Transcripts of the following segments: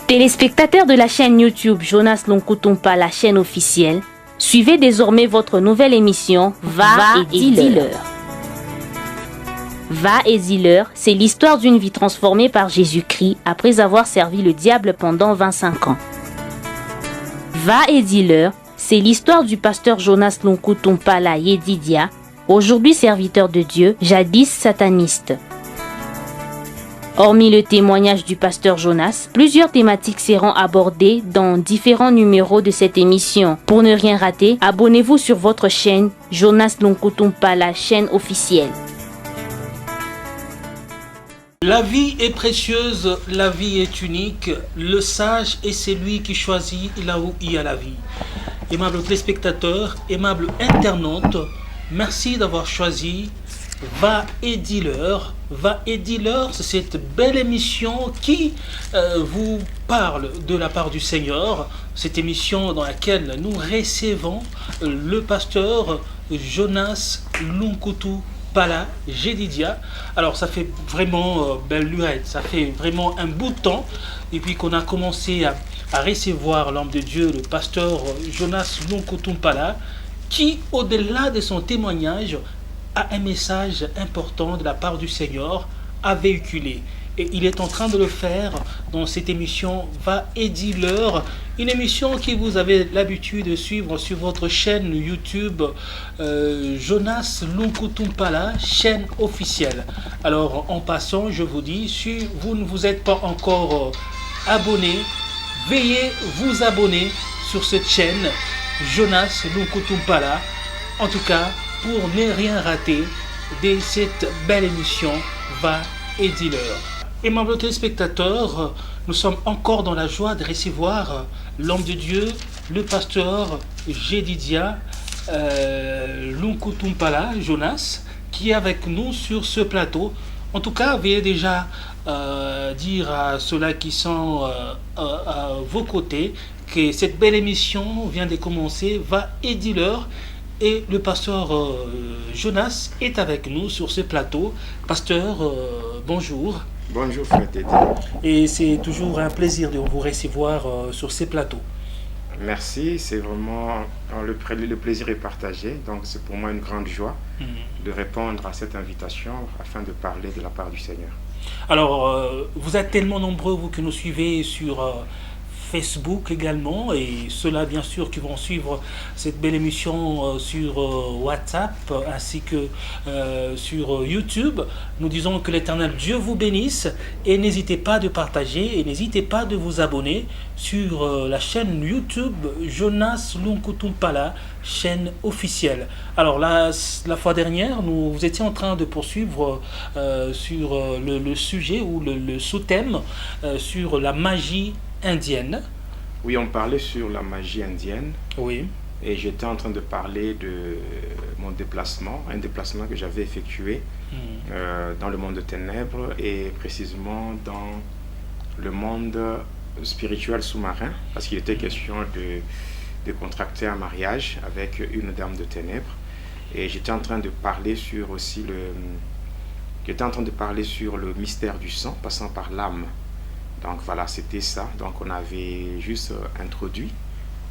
Téléspectateurs de la chaîne YouTube Jonas Lonkutumpa, la chaîne officielle, suivez désormais votre nouvelle émission Va et dis-leur. Va et dis-leur, c'est l'histoire d'une vie transformée par Jésus-Christ après avoir servi le diable pendant 25 ans. Va et dis-leur, c'est l'histoire du pasteur Jonas Lonkutumpa la Yedidia, aujourd'hui serviteur de Dieu, jadis sataniste. Hormis le témoignage du pasteur Jonas, plusieurs thématiques seront abordées dans différents numéros de cette émission. Pour ne rien rater, abonnez-vous sur votre chaîne Jonas Lonkutumpa, la chaîne officielle. La vie est précieuse, la vie est unique. Le sage est celui qui choisit là où il y a la vie. Aimables téléspectateurs, aimables internautes, merci d'avoir choisi Va et dis-leur. Va et dis-leur, c'est cette belle émission qui vous parle de la part du Seigneur. Cette émission dans laquelle nous recevons le pasteur Jonas Lonkutumpa la Yedidia. Alors ça fait vraiment belle lurette, ça fait vraiment un bout de temps depuis qu'on a commencé à recevoir l'homme de Dieu, le pasteur Jonas Lonkutumpa la, qui au-delà de son témoignage a un message important de la part du Seigneur à véhiculer. Et il est en train de le faire dans cette émission Va et dis-leur, une émission que vous avez l'habitude de suivre sur votre chaîne YouTube Jonas Lonkutumpa la, chaîne officielle. Alors en passant, je vous dis, si vous ne vous êtes pas encore abonné, veuillez vous abonner sur cette chaîne Jonas Lonkutumpa la. En tout cas, pour ne rien rater de cette belle émission Va et dis-leur. Aimables téléspectateurs, nous sommes encore dans la joie de recevoir l'homme de Dieu, le pasteur Yedidia Lonkutumpa la, Jonas, qui est avec nous sur ce plateau. En tout cas, veuillez déjà dire à ceux-là qui sont à vos côtés que cette belle émission vient de commencer, Va et dis-leur. Et le pasteur Jonas est avec nous sur ce plateau. Pasteur, bonjour. Bonjour frère Teddy. Et c'est toujours un plaisir de vous recevoir sur ces plateaux. Merci, c'est vraiment le plaisir est partagé. Donc c'est pour moi une grande joie de répondre à cette invitation afin de parler de la part du Seigneur. Alors, vous êtes tellement nombreux, vous qui nous suivez sur Facebook également, et ceux-là bien sûr qui vont suivre cette belle émission sur WhatsApp ainsi que sur YouTube. Nous disons que l'Éternel Dieu vous bénisse, et n'hésitez pas de partager et n'hésitez pas de vous abonner sur la chaîne YouTube Jonas Lonkutumpa la, chaîne officielle. Alors la fois dernière, vous étiez en train de poursuivre sur le sujet ou le sous-thème sur la magie indienne. Oui, on parlait sur la magie indienne. Oui. Et j'étais en train de parler de mon déplacement, un déplacement que j'avais effectué dans le monde de ténèbres et précisément dans le monde spirituel sous-marin, parce qu'il était question de contracter un mariage avec une dame de ténèbres. Et j'étais en train de parler sur aussi le mystère du sang passant par l'âme. Donc voilà, c'était ça. Donc on avait juste introduit,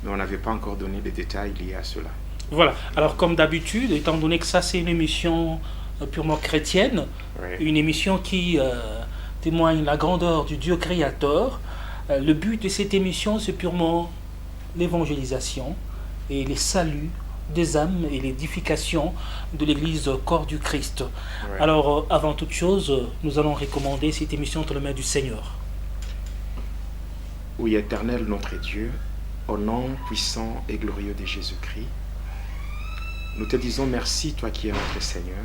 mais on n'avait pas encore donné les détails liés à cela. Voilà. Alors comme d'habitude, étant donné que ça c'est une émission purement chrétienne, oui, une émission qui témoigne la grandeur du Dieu créateur, le but de cette émission c'est purement l'évangélisation et les saluts des âmes et l'édification de l'église corps du Christ. Oui. Alors avant toute chose, nous allons recommander cette émission dans le main du Seigneur. Oui, éternel notre Dieu, au nom puissant et glorieux de Jésus-Christ, nous te disons merci, toi qui es notre Seigneur.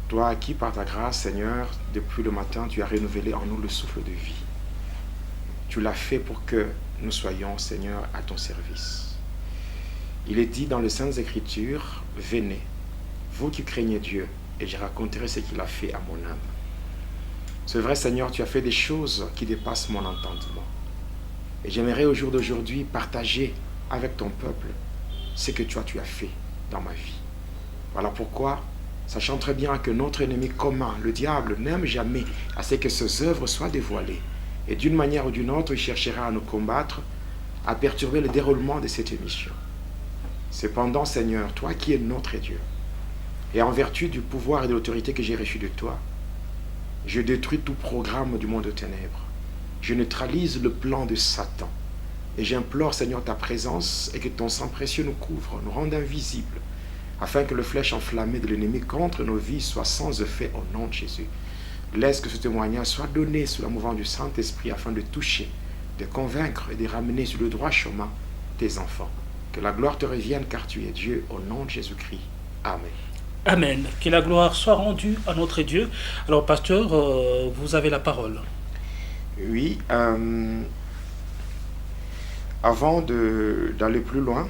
Toi qui, par ta grâce, Seigneur, depuis le matin, tu as renouvelé en nous le souffle de vie. Tu l'as fait pour que nous soyons, Seigneur, à ton service. Il est dit dans les Saintes Écritures, venez, vous qui craignez Dieu, et je raconterai ce qu'il a fait à mon âme. C'est vrai, Seigneur, tu as fait des choses qui dépassent mon entendement. Et j'aimerais au jour d'aujourd'hui partager avec ton peuple ce que toi tu as fait dans ma vie. Voilà pourquoi, sachant très bien que notre ennemi commun, le diable, n'aime jamais à ce que ses œuvres soient dévoilées. Et d'une manière ou d'une autre, il cherchera à nous combattre, à perturber le déroulement de cette émission. Cependant, Seigneur, toi qui es notre Dieu, et en vertu du pouvoir et de l'autorité que j'ai reçu de toi, je détruis tout programme du monde de ténèbres. Je neutralise le plan de Satan. Et j'implore, Seigneur, ta présence et que ton sang précieux nous couvre, nous rende invisibles, afin que le flèche enflammé de l'ennemi contre nos vies soit sans effet au nom de Jésus. Laisse que ce témoignage soit donné sous la mouvance du Saint-Esprit afin de toucher, de convaincre et de ramener sur le droit chemin tes enfants. Que la gloire te revienne car tu es Dieu au nom de Jésus-Christ. Amen. Amen. Que la gloire soit rendue à notre Dieu. Alors, pasteur, vous avez la parole. Oui, avant d'aller plus loin,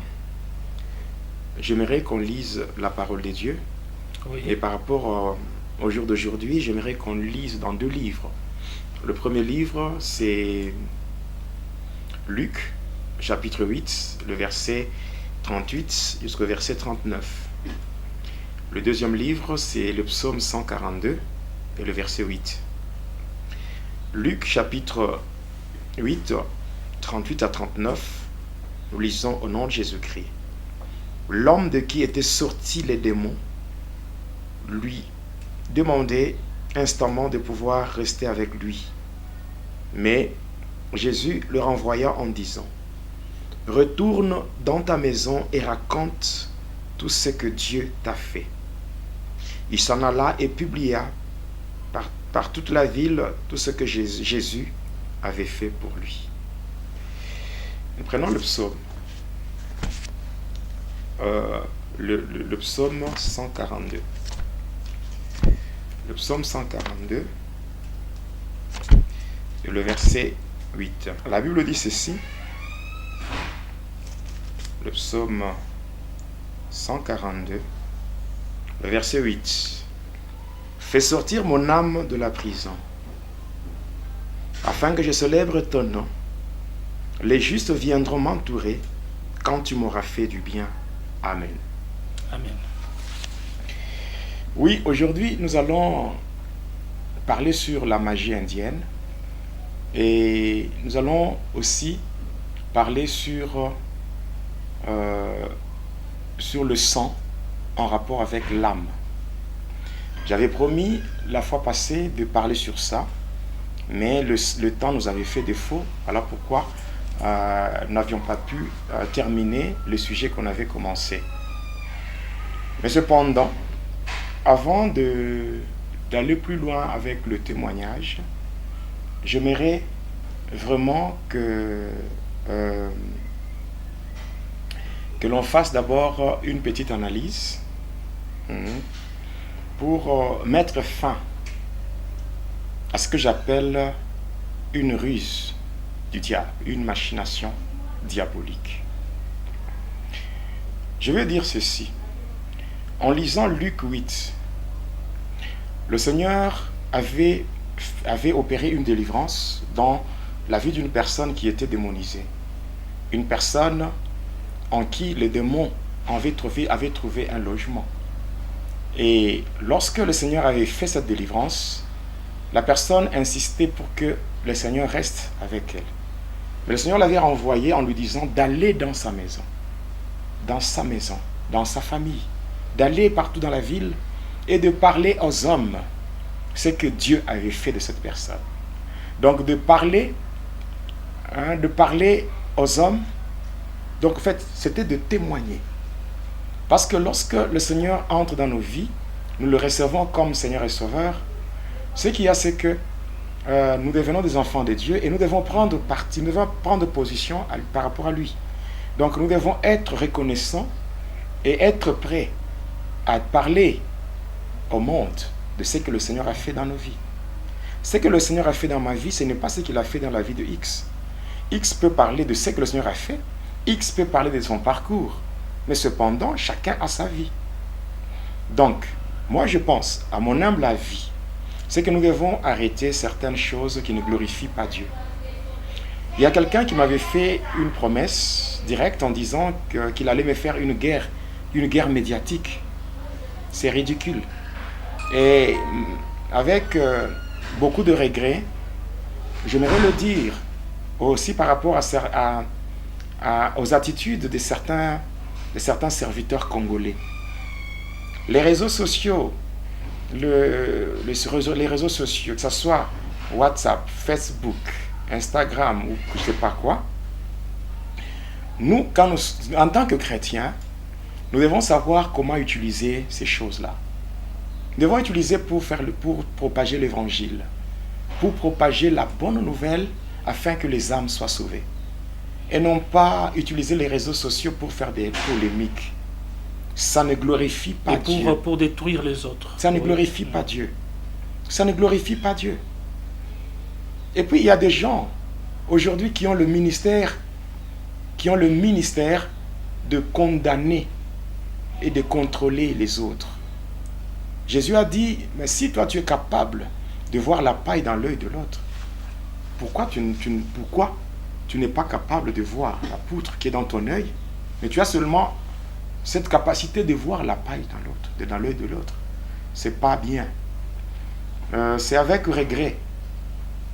j'aimerais qu'on lise la parole de Dieu. Oui. Et par rapport au jour d'aujourd'hui, j'aimerais qu'on lise dans 2 livres. Le premier livre, c'est Luc, chapitre 8, le verset 38 jusqu'au verset 39. Le deuxième livre, c'est le psaume 142 et le verset 8. Luc, chapitre 8, 38 à 39, nous lisons au nom de Jésus-Christ. L'homme de qui étaient sortis les démons lui demandait instamment de pouvoir rester avec lui. Mais Jésus le renvoya en disant, « Retourne dans ta maison et raconte tout ce que Dieu t'a fait. » Il s'en alla et publia par toute la ville tout ce que Jésus avait fait pour lui. Nous prenons le psaume. Le psaume 142. Le psaume 142 et le verset 8. La Bible dit ceci. Le psaume 142, le verset 8. Fais sortir mon âme de la prison, afin que je célèbre ton nom. Les justes viendront m'entourer quand tu m'auras fait du bien. Amen. Amen. Oui, aujourd'hui, nous allons parler sur la magie indienne et nous allons aussi parler sur le sang en rapport avec l'âme. J'avais promis la fois passée de parler sur ça, mais le temps nous avait fait défaut. Voilà pourquoi nous n'avions pas pu terminer le sujet qu'on avait commencé. Mais cependant, avant d'aller plus loin avec le témoignage, j'aimerais vraiment que l'on fasse d'abord une petite analyse pour mettre fin à ce que j'appelle une ruse du diable, une machination diabolique. Je vais dire ceci. En lisant Luc 8, le Seigneur avait opéré une délivrance dans la vie d'une personne qui était démonisée. Une personne en qui les démons avaient trouvé un logement. Et lorsque le Seigneur avait fait cette délivrance, la personne insistait pour que le Seigneur reste avec elle. Mais le Seigneur l'avait renvoyé en lui disant d'aller dans sa maison, dans sa famille, d'aller partout dans la ville et de parler aux hommes ce que Dieu avait fait de cette personne. Donc de parler aux hommes, donc en fait c'était de témoigner. Parce que lorsque le Seigneur entre dans nos vies, nous le recevons comme Seigneur et Sauveur, ce qu'il y a c'est que nous devenons des enfants de Dieu et nous devons prendre parti, nous devons prendre position par rapport à lui. Donc nous devons être reconnaissants et être prêts à parler au monde de ce que le Seigneur a fait dans nos vies. Ce que le Seigneur a fait dans ma vie, ce n'est pas ce qu'il a fait dans la vie de X. X peut parler de ce que le Seigneur a fait, X peut parler de son parcours, mais cependant, chacun a sa vie. Donc, moi je pense, à mon humble avis, c'est que nous devons arrêter certaines choses qui ne glorifient pas Dieu. Il y a quelqu'un qui m'avait fait une promesse directe en disant qu'il allait me faire une guerre médiatique. C'est ridicule. Et avec beaucoup de regrets, j'aimerais le dire aussi par rapport aux attitudes de certains serviteurs congolais. Les réseaux sociaux, les réseaux sociaux, que ce soit WhatsApp, Facebook, Instagram ou je ne sais pas quoi, nous, en tant que chrétiens, nous devons savoir comment utiliser ces choses-là. Nous devons utiliser pour propager l'évangile, pour propager la bonne nouvelle afin que les âmes soient sauvées. Et non pas utiliser les réseaux sociaux pour faire des polémiques. Ça ne glorifie pas Dieu. Pour détruire les autres. Ça ne glorifie pas Dieu. Ça ne glorifie pas Dieu. Et puis il y a des gens aujourd'hui qui ont le ministère de condamner et de contrôler les autres. Jésus a dit, mais si toi tu es capable de voir la paille dans l'œil de l'autre, pourquoi tu n'es pas capable de voir la poutre qui est dans ton œil, mais tu as seulement cette capacité de voir la paille dans l'œil de l'autre? C'est pas bien. C'est avec regret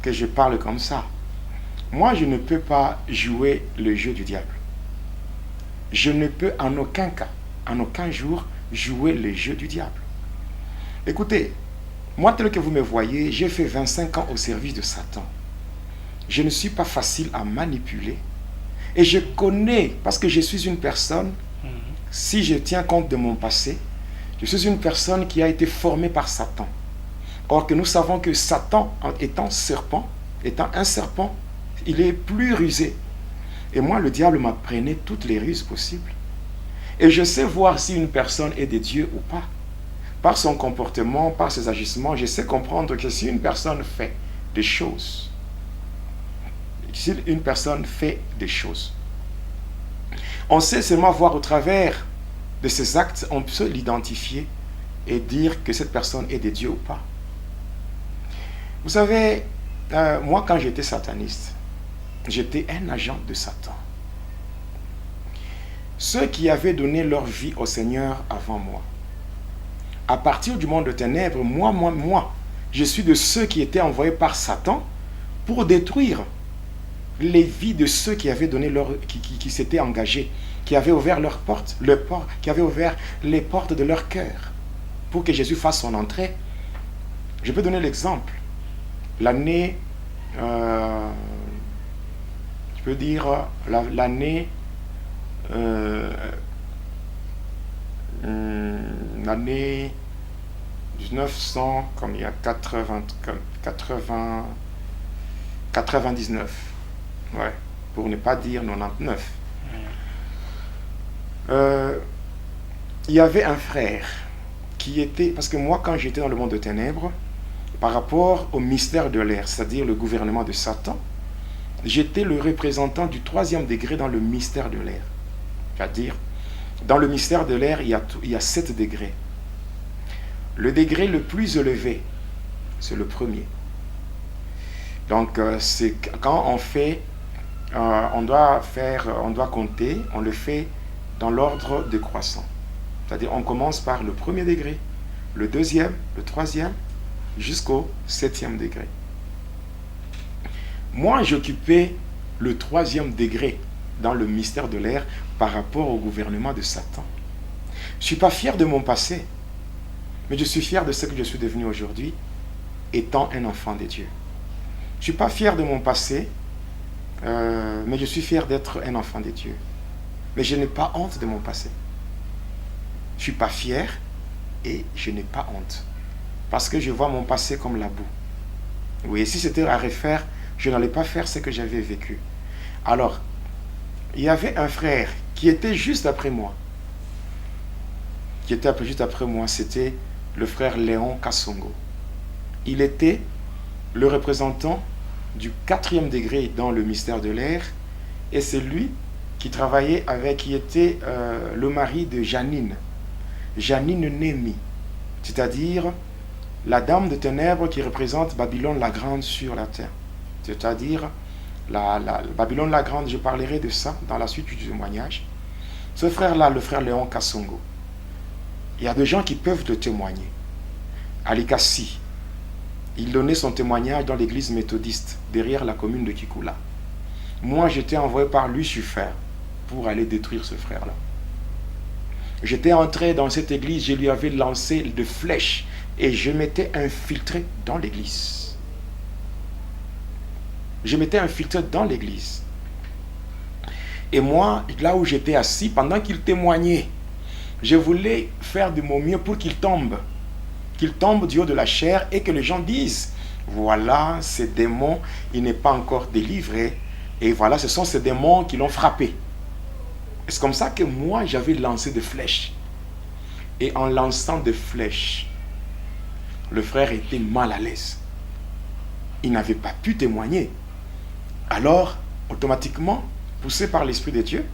que je parle comme ça. Moi, je ne peux pas jouer le jeu du diable. Je ne peux en aucun cas, en aucun jour, jouer le jeu du diable. Écoutez, moi tel que vous me voyez, j'ai fait 25 ans au service de Satan. Je ne suis pas facile à manipuler. Et je connais, parce que je suis une personne, si je tiens compte de mon passé, je suis une personne qui a été formée par Satan. Or que nous savons que Satan, étant un serpent, il est plus rusé. Et moi, le diable m'apprenait toutes les ruses possibles. Et je sais voir si une personne est de Dieu ou pas. Par son comportement, par ses agissements, je sais comprendre que si une personne fait des choses, on sait seulement voir au travers de ses actes, on peut l'identifier et dire que cette personne est de Dieu ou pas. Vous savez, moi quand j'étais sataniste, j'étais un agent de Satan. Ceux qui avaient donné leur vie au Seigneur avant moi, à partir du monde de ténèbres, moi, je suis de ceux qui étaient envoyés par Satan pour détruire les vies de ceux qui avaient donné qui s'étaient engagés, qui avaient ouvert leurs portes, qui avaient ouvert les portes de leur cœur pour que Jésus fasse son entrée. Je peux donner l'exemple. L'année, je peux dire l'année 1900, comme il y a 99, ouais, pour ne pas dire 99. Il y avait un frère qui était, parce que moi quand j'étais dans le monde de ténèbres, par rapport au mystère de l'air, c'est-à-dire le gouvernement de Satan, j'étais le représentant du 3e degré dans le mystère de l'air. C'est-à-dire, dans le mystère de l'air, il y a 7 degrés. Le degré le plus élevé, c'est le premier. Donc, c'est quand on fait, on doit compter, on le fait dans l'ordre décroissant. C'est-à-dire, on commence par le premier degré, le 2e, le 3e, jusqu'au 7e degré. Moi, j'occupais le 3e degré dans le mystère de l'air par rapport au gouvernement de Satan. Je ne suis pas fier de mon passé, mais je suis fier de ce que je suis devenu aujourd'hui, étant un enfant de Dieu. Je ne suis pas fier de mon passé, mais je suis fier d'être un enfant de Dieu. Mais je n'ai pas honte de mon passé. Je ne suis pas fier et je n'ai pas honte. Parce que je vois mon passé comme la boue. Oui, si c'était à refaire, je n'allais pas faire ce que j'avais vécu. Alors, il y avait un frère qui était juste après moi. C'était le frère Léon Kassongo. Il était le représentant du 4e degré dans le mystère de l'air, et c'est lui qui travaillait qui était le mari de Janine Némi, c'est-à-dire la dame de ténèbres qui représente Babylone la Grande sur la terre. C'est-à-dire la Babylone la Grande, je parlerai de ça dans la suite du témoignage. Ce frère-là, le frère Léon Kassongo, il y a des gens qui peuvent te témoigner. Alikassi, Il donnait son témoignage dans l'église méthodiste, derrière la commune de Kikula. Moi, j'étais envoyé par Lucifer pour aller détruire ce frère-là. J'étais entré dans cette église, je lui avais lancé de flèches et je m'étais infiltré dans l'église. Je m'étais infiltré dans l'église. Et moi, là où j'étais assis, pendant qu'il témoignait, je voulais faire de mon mieux pour qu'il tombe du haut de la chair et que les gens disent, voilà, ce démon, il n'est pas encore délivré. Et voilà, ce sont ces démons qui l'ont frappé. C'est comme ça que moi, j'avais lancé des flèches. Et en lançant des flèches, le frère était mal à l'aise. Il n'avait pas pu témoigner. Alors, automatiquement, poussé par l'Esprit de Dieu,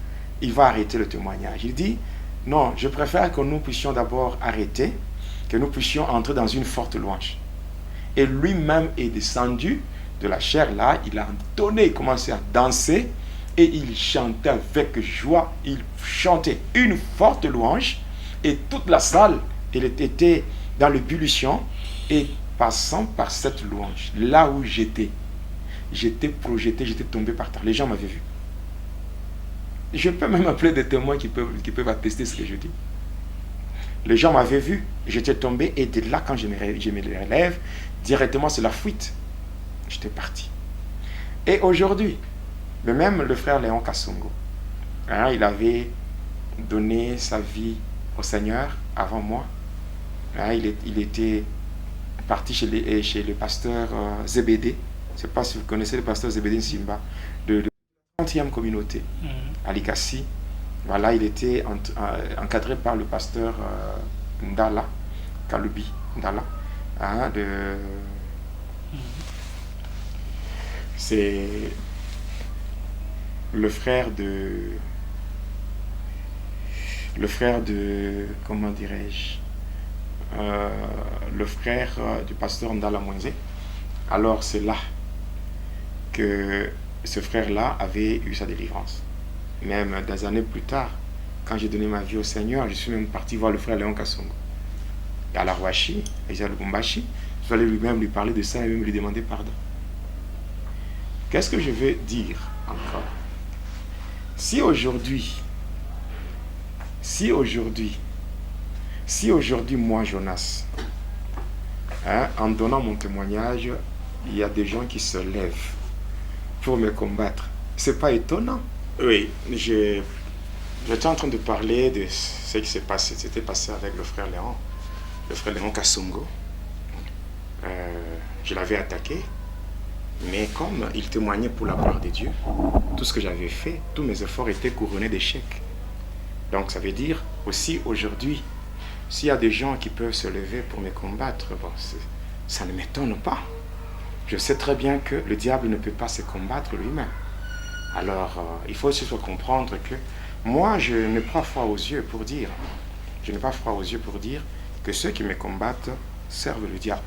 il va arrêter le témoignage. Il dit, non, je préfère que nous puissions d'abord arrêter, que nous puissions entrer dans une forte louange. Et lui-même est descendu de la chair là, il a entonné, il commençait à danser, et il chantait avec joie, il chantait une forte louange, et toute la salle, elle était dans l'ébullition, et passant par cette louange, là où j'étais projeté, j'étais tombé par terre. Les gens m'avaient vu. Je peux même appeler des témoins qui peuvent attester ce que je dis. Les gens m'avaient vu, j'étais tombé, et de là, quand je me relève, directement c'est la fuite. J'étais parti. Et aujourd'hui, même le frère Léon Kassongo, il avait donné sa vie au Seigneur avant moi. Il était parti chez le pasteur Zébédé. Je ne sais pas si vous connaissez le pasteur Zébédé Simba, de la 30e communauté, à Likassi. Voilà, il était encadré par le pasteur Ndala, Kalubi Ndala, c'est le frère de, comment dirais-je, le frère du pasteur Ndala Moïse. Alors c'est là que ce frère-là avait eu sa délivrance. Même des années plus tard, quand j'ai donné ma vie au Seigneur, je suis même parti voir le frère Léon Kassongo. Et à la Rouachi, et à Lubumbashi, je suis allé lui-même lui parler de ça et même lui demander pardon. Qu'est-ce que je veux dire encore? Si aujourd'hui, moi, Jonas, en donnant mon témoignage, il y a des gens qui se lèvent pour me combattre. C'est pas étonnant. Oui, j'étais en train de parler de ce qui s'est passé. C'était passé avec le frère Léon Kassongo. Je l'avais attaqué, mais comme il témoignait pour la gloire de Dieu, tout ce que j'avais fait, tous mes efforts étaient couronnés d'échecs. Donc ça veut dire aussi aujourd'hui, s'il y a des gens qui peuvent se lever pour me combattre, bon, ça ne m'étonne pas. Je sais très bien que le diable ne peut pas se combattre lui-même. Alors, il faut aussi comprendre que moi, je n'ai pas froid aux yeux pour dire que ceux qui me combattent servent le diable.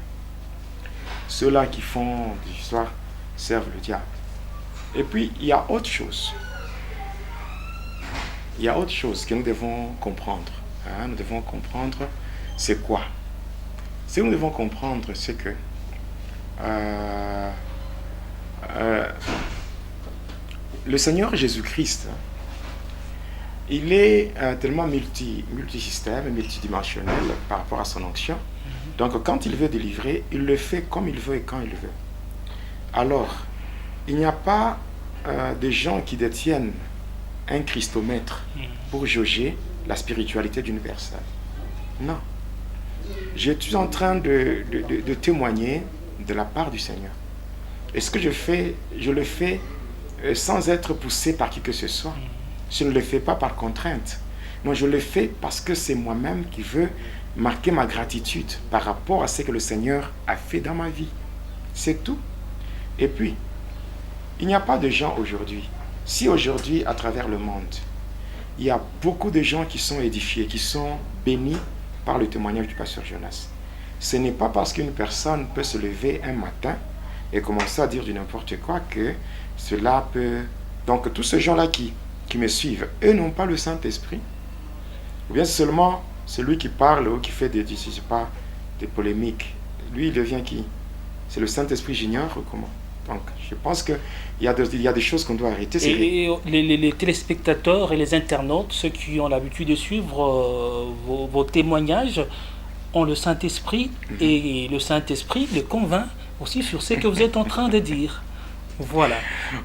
Ceux-là qui font de l'histoire servent le diable. Et puis, il y a autre chose. Il y a autre chose que nous devons comprendre. Nous devons comprendre, c'est quoi? Ce que nous devons comprendre, c'est que le Seigneur Jésus-Christ, il est tellement multisystème, multidimensionnel par rapport à son onction. Donc quand il veut délivrer, il le fait comme il veut et quand il veut. Alors, il n'y a pas de gens qui détiennent un christomètre pour jauger la spiritualité d'une personne. Non. Je suis en train de témoigner de la part du Seigneur. Et ce que je fais, je le fais sans être poussé par qui que ce soit. Je ne le fais pas par contrainte. Non, je le fais parce que c'est moi-même qui veux marquer ma gratitude par rapport à ce que le Seigneur a fait dans ma vie. C'est tout. Et puis, il n'y a pas de gens aujourd'hui. Si aujourd'hui, à travers le monde, il y a beaucoup de gens qui sont édifiés, qui sont bénis par le témoignage du pasteur Jonas, ce n'est pas parce qu'une personne peut se lever un matin et commencer à dire du n'importe quoi que cela peut... Donc tous ces gens-là qui me suivent, eux n'ont pas le Saint-Esprit. Ou bien seulement celui qui parle ou qui fait des polémiques. Lui, il devient qui? C'est le Saint-Esprit, j'ignore comment. Donc, je pense qu'il y a des choses qu'on doit arrêter. Et les téléspectateurs et les internautes, ceux qui ont l'habitude de suivre vos témoignages, ont le Saint-Esprit, et le Saint-Esprit les convainc aussi sur ce que vous êtes en train de dire. Voilà.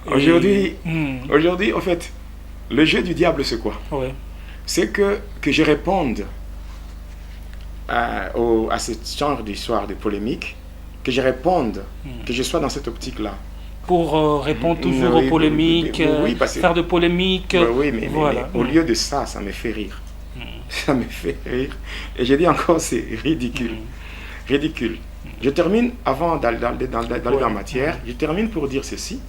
Aujourd'hui, en fait, le jeu du diable, c'est quoi? Ouais. C'est que je réponde à ce genre d'histoire de polémique, que je réponde, que je sois dans cette optique-là. Pour répondre toujours aux polémiques, faire de polémiques. Oui, mais au lieu de ça, ça me fait rire. Ça me fait rire. Et je dis encore, c'est ridicule. Ridicule. Je termine, avant d'aller dans la matière, je termine pour dire ceci.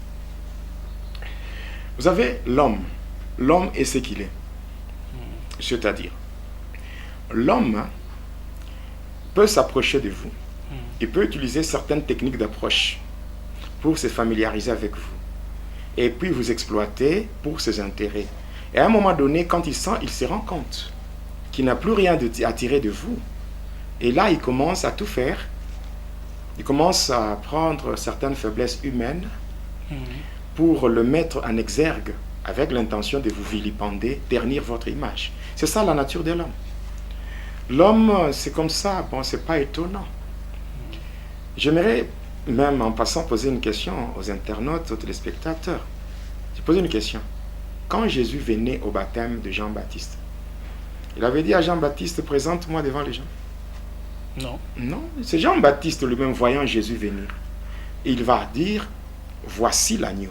Vous avez l'homme. L'homme est ce qu'il est. C'est-à-dire, l'homme peut s'approcher de vous. Il peut utiliser certaines techniques d'approche pour se familiariser avec vous. Et puis vous exploiter pour ses intérêts. Et à un moment donné, quand il se rend compte qu'il n'a plus rien à tirer de vous. Et là, il commence à tout faire. Il commence à prendre certaines faiblesses humaines pour le mettre en exergue avec l'intention de vous vilipender, ternir votre image. C'est ça la nature de l'homme. L'homme, c'est comme ça. Bon, c'est pas étonnant. J'aimerais même en passant poser une question aux internautes, aux téléspectateurs. J'ai posé une question. Quand Jésus venait au baptême de Jean-Baptiste, il avait dit à Jean-Baptiste, présente-moi devant les gens. Non. Non, c'est Jean-Baptiste lui-même voyant Jésus venir. Il va dire, voici l'agneau.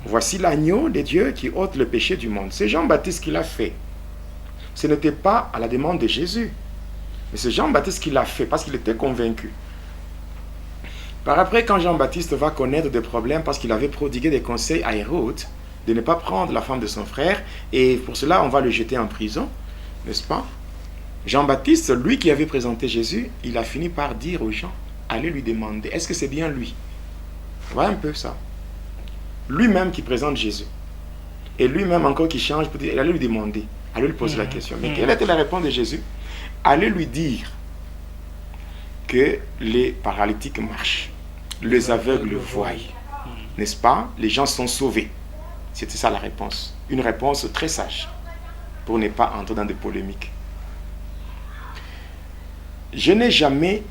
Voici l'agneau de Dieu qui ôte le péché du monde. C'est Jean-Baptiste qui l'a fait. Ce n'était pas à la demande de Jésus. Mais c'est Jean-Baptiste qui l'a fait parce qu'il était convaincu. Par après, quand Jean-Baptiste va connaître des problèmes parce qu'il avait prodigué des conseils à Hérode de ne pas prendre la femme de son frère, et pour cela, on va le jeter en prison, n'est-ce pas? Jean-Baptiste, lui qui avait présenté Jésus, il a fini par dire aux gens, allez lui demander, est-ce que c'est bien lui? Voilà un peu ça. Lui-même qui présente Jésus. Et lui-même encore qui change pour dire, allez lui demander, allez lui poser la question. Mais quelle était la réponse de Jésus? Allez lui dire que les paralytiques marchent, les aveugles voient. N'est-ce pas? Les gens sont sauvés. C'était ça la réponse. Une réponse très sage pour ne pas entrer dans des polémiques. Je n'ai jamais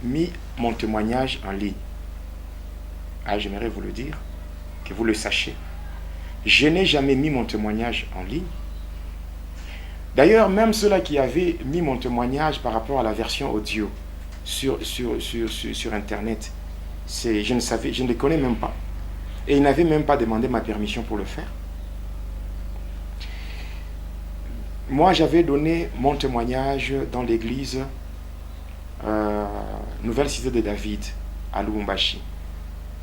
mis mon témoignage en ligne. Ah, j'aimerais vous le dire, que vous le sachiez. Je n'ai jamais mis mon témoignage en ligne. D'ailleurs, même ceux-là qui avaient mis mon témoignage par rapport à la version audio sur Internet, je ne les connais même pas. Et ils n'avaient même pas demandé ma permission pour le faire. Moi, j'avais donné mon témoignage dans l'église Nouvelle Cité de David, à Lubumbashi,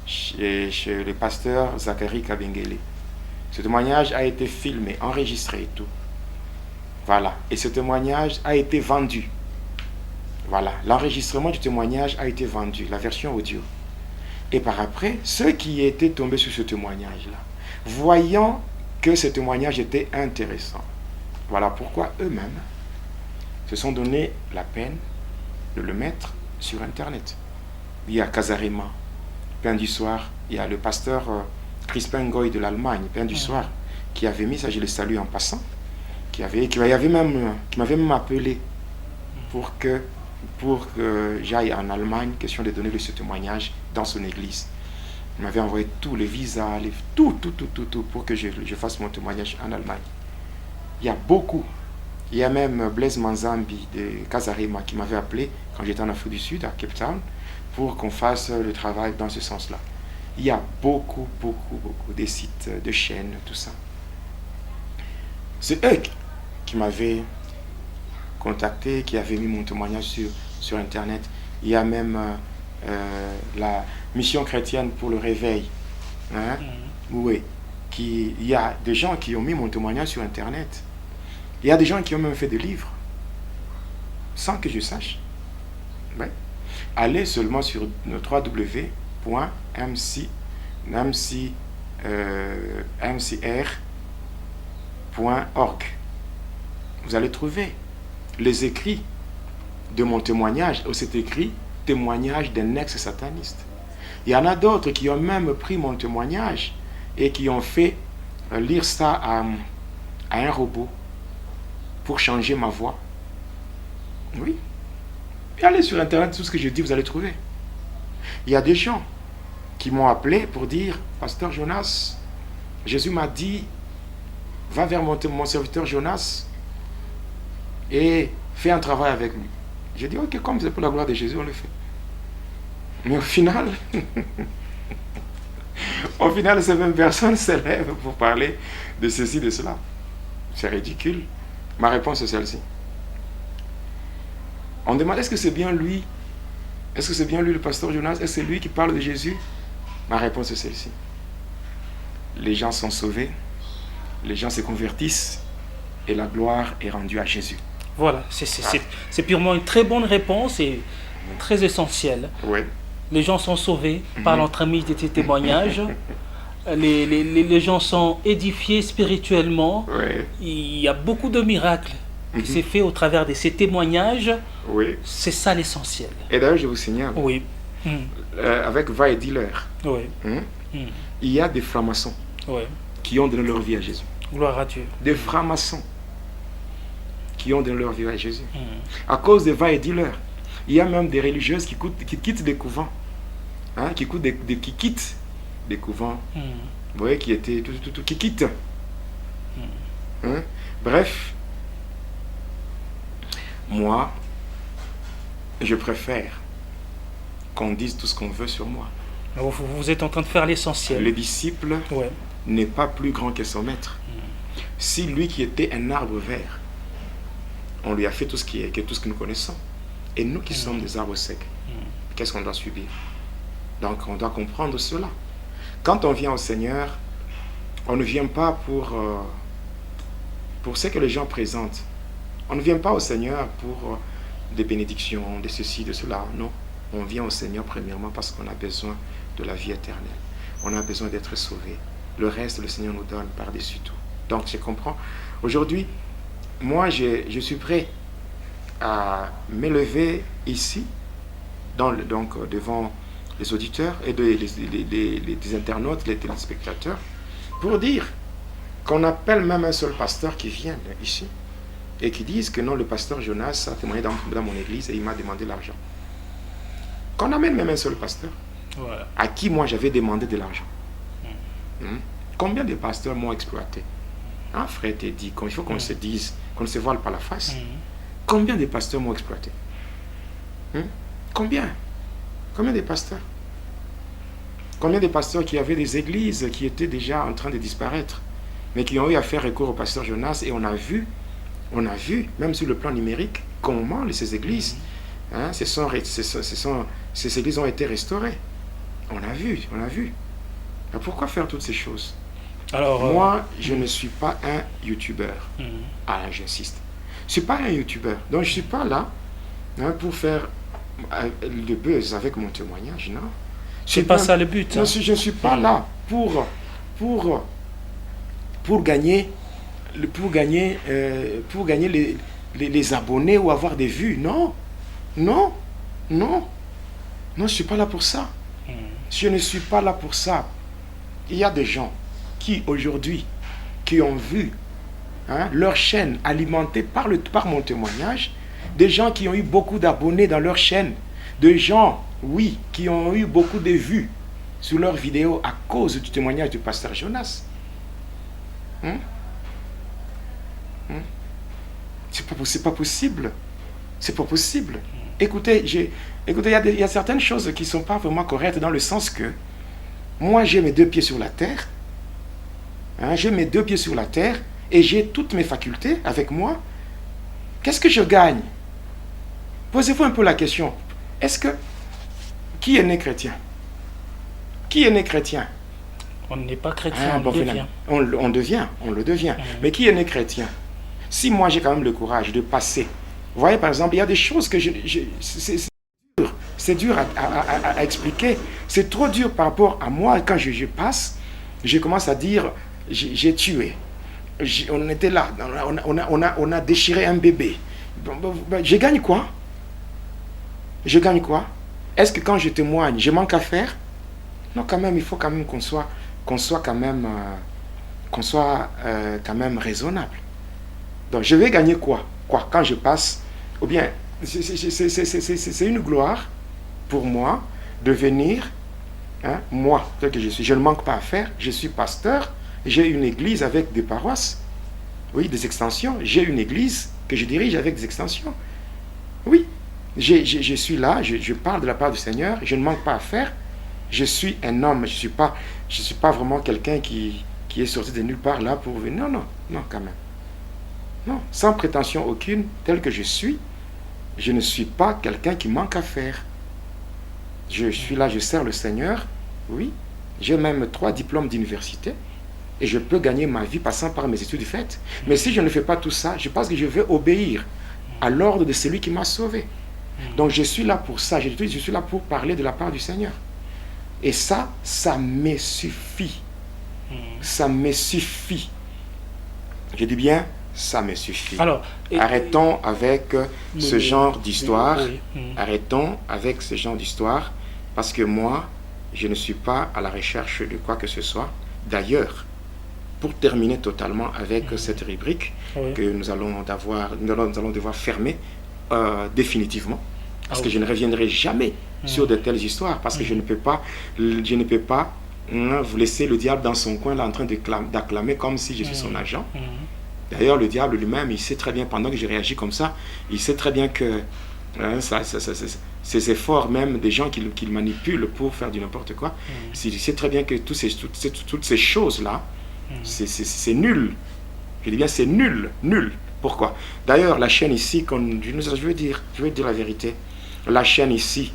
chez le pasteur Zachary Kabengele. Ce témoignage a été filmé, enregistré et tout. Voilà. Et ce témoignage a été vendu. Voilà. L'enregistrement du témoignage a été vendu, la version audio. Et par après, ceux qui étaient tombés sur ce témoignage-là, voyant que ce témoignage était intéressant, voilà pourquoi eux-mêmes se sont donné la peine de le mettre sur Internet. Il y a Casarema, Pain du Soir, il y a le pasteur Crispin Goy de l'Allemagne, Pain du Soir, qui avait mis ça, je le salue en passant, qui m'avait même appelé pour que j'aille en Allemagne, question de donner ce témoignage dans son église. Il m'avait envoyé tous les visas, tout pour que je fasse mon témoignage en Allemagne. Il y a beaucoup. Il y a même Blaise Manzambi de Casarema qui m'avait appelé quand j'étais en Afrique du Sud, à Cape Town, pour qu'on fasse le travail dans ce sens-là. Il y a beaucoup de sites, de chaînes, tout ça. C'est eux qui m'avaient contacté, qui avaient mis mon témoignage sur Internet. Il y a même la mission chrétienne pour le réveil. Hein? Oui. Il y a des gens qui ont mis mon témoignage sur Internet. Il y a des gens qui ont même fait des livres, sans que je sache. Ouais. Allez seulement sur le www.mcr.org. Vous allez trouver les écrits de mon témoignage, où c'est écrit témoignage d'un ex-sataniste. Il y en a d'autres qui ont même pris mon témoignage et qui ont fait lire ça à un robot pour changer ma voix. Oui. Et allez sur Internet, tout ce que je dis, vous allez trouver. Il y a des gens qui m'ont appelé pour dire, Pasteur Jonas, Jésus m'a dit, va vers mon serviteur Jonas et fais un travail avec lui. J'ai dit, ok, comme c'est pour la gloire de Jésus, on le fait. Mais au final, ces mêmes personnes se lèvent pour parler de ceci, de cela. C'est ridicule. Ma réponse est celle-ci. On demande, est-ce que c'est bien lui? Est-ce que c'est bien lui, le pasteur Jonas? Est-ce que c'est lui qui parle de Jésus? Ma réponse est celle-ci. Les gens sont sauvés, les gens se convertissent et la gloire est rendue à Jésus. Voilà, c'est purement une très bonne réponse et très essentielle. Oui. Les gens sont sauvés par l'entremise de tes témoignages. Les gens sont édifiés spirituellement. Oui. Il y a beaucoup de miracles qui s'est fait au travers de ces témoignages. Oui. C'est ça l'essentiel. Et d'ailleurs, je vous signale, Oui. avec Va et Dealer, Oui. il y a des francs-maçons Oui. qui ont donné leur vie à Jésus. Gloire à Dieu. Des francs-maçons qui ont donné leur vie à Jésus. À cause de Va et Dealer, il y a même des religieuses qui quittent des couvents. Qui quittent des couvents. Vous voyez, qui quittent. Bref, moi, je préfère qu'on dise tout ce qu'on veut sur moi. Vous êtes en train de faire l'essentiel. Le disciple Ouais. n'est pas plus grand que son maître. Si lui qui était un arbre vert, on lui a fait tout ce que nous connaissons, et nous qui sommes des arbres secs, qu'est-ce qu'on doit subir? Donc on doit comprendre cela. Quand on vient au Seigneur, on ne vient pas pour ce que les gens présentent. On ne vient pas au Seigneur pour des bénédictions, de ceci, de cela. Non, on vient au Seigneur premièrement parce qu'on a besoin de la vie éternelle. On a besoin d'être sauvé. Le reste, le Seigneur nous donne par-dessus tout. Donc, je comprends. Aujourd'hui, moi, je suis prêt à m'élever ici, devant les auditeurs et les internautes, les téléspectateurs, pour dire qu'on appelle même un seul pasteur qui vient ici et qui dise que non, le pasteur Jonas a témoigné dans mon église et il m'a demandé l'argent. Qu'on amène même un seul pasteur à qui moi j'avais demandé de l'argent. Combien de pasteurs m'ont exploité? Frère, t'es dit, il faut qu'on se dise, qu'on ne se voile pas la face. Combien de pasteurs m'ont exploité? Combien de pasteurs? Combien de pasteurs qui avaient des églises qui étaient déjà en train de disparaître, mais qui ont eu à faire recours au pasteur Jonas, et on a vu, même sur le plan numérique, comment ces églises, ces églises ont été restaurées. On a vu. Alors pourquoi faire toutes ces choses? Alors, moi, je ne suis pas un youtubeur. J'insiste. Je ne suis pas un youtubeur. Donc, je ne suis pas là pour faire le buzz avec mon témoignage, non. C'est pas ça le but. Non, je ne suis pas là pour gagner les abonnés ou avoir des vues. Non, je ne suis pas là pour ça. Je ne suis pas là pour ça. Il y a des gens qui aujourd'hui, qui ont vu leur chaîne alimentée par mon témoignage, des gens qui ont eu beaucoup d'abonnés dans leur chaîne, des gens, oui, qui ont eu beaucoup de vues sur leurs vidéos à cause du témoignage du pasteur Jonas. C'est pas possible. C'est pas possible. Écoutez, il y a certaines choses qui ne sont pas vraiment correctes dans le sens que moi, j'ai mes deux pieds sur la terre. J'ai mes deux pieds sur la terre et j'ai toutes mes facultés avec moi. Qu'est-ce que je gagne? Posez-vous un peu la question. Qui est né chrétien? Qui est né chrétien? On n'est pas chrétien, on le devient. Mais qui est né chrétien? Si moi j'ai quand même le courage de passer. Vous voyez, par exemple, il y a des choses que c'est dur à expliquer. C'est trop dur par rapport à moi. Quand je passe, je commence à dire, j'ai tué. On était là, on a déchiré un bébé. Je gagne quoi? Est-ce que quand je témoigne, je manque à faire? Non, quand même, il faut quand même qu'on soit quand même, quand même raisonnable. Donc, je vais gagner quoi quand je passe? Ou bien, c'est une gloire pour moi de venir, moi, tel que je suis, je ne manque pas à faire, je suis pasteur, j'ai une église avec des paroisses, oui, des extensions, j'ai une église que je dirige avec des extensions. Oui, je suis là, je parle de la part du Seigneur, je ne manque pas à faire, je suis un homme, je ne suis pas vraiment quelqu'un qui est sorti de nulle part là pour venir. Non, quand même. Non, sans prétention aucune, tel que je suis, je ne suis pas quelqu'un qui manque à faire. Je suis là, je sers le Seigneur, oui. J'ai même 3 diplômes d'université et je peux gagner ma vie passant par mes études faites. Mais si je ne fais pas tout ça, je pense que je vais obéir à l'ordre de celui qui m'a sauvé. Donc je suis là pour ça, je suis là pour parler de la part du Seigneur. Et ça me suffit. Ça me suffit. Je dis bien, ça me suffit. Alors, arrêtons avec ce genre d'histoire. Arrêtons avec ce genre d'histoire, parce que moi, je ne suis pas à la recherche de quoi que ce soit. D'ailleurs, pour terminer totalement avec cette rubrique que nous allons devoir fermer définitivement, parce que je ne reviendrai jamais sur de telles histoires, parce que je ne peux pas vous laisser le diable dans son coin là, en train d'acclamer comme si je suis son agent. D'ailleurs, le diable lui-même, il sait très bien, pendant que je réagis comme ça, il sait très bien que ces efforts même des gens qu'il manipule pour faire du n'importe quoi, il sait très bien que toutes ces choses-là, c'est nul. Je dis bien, c'est nul. Pourquoi? D'ailleurs, la chaîne ici, je veux dire la vérité, la chaîne ici,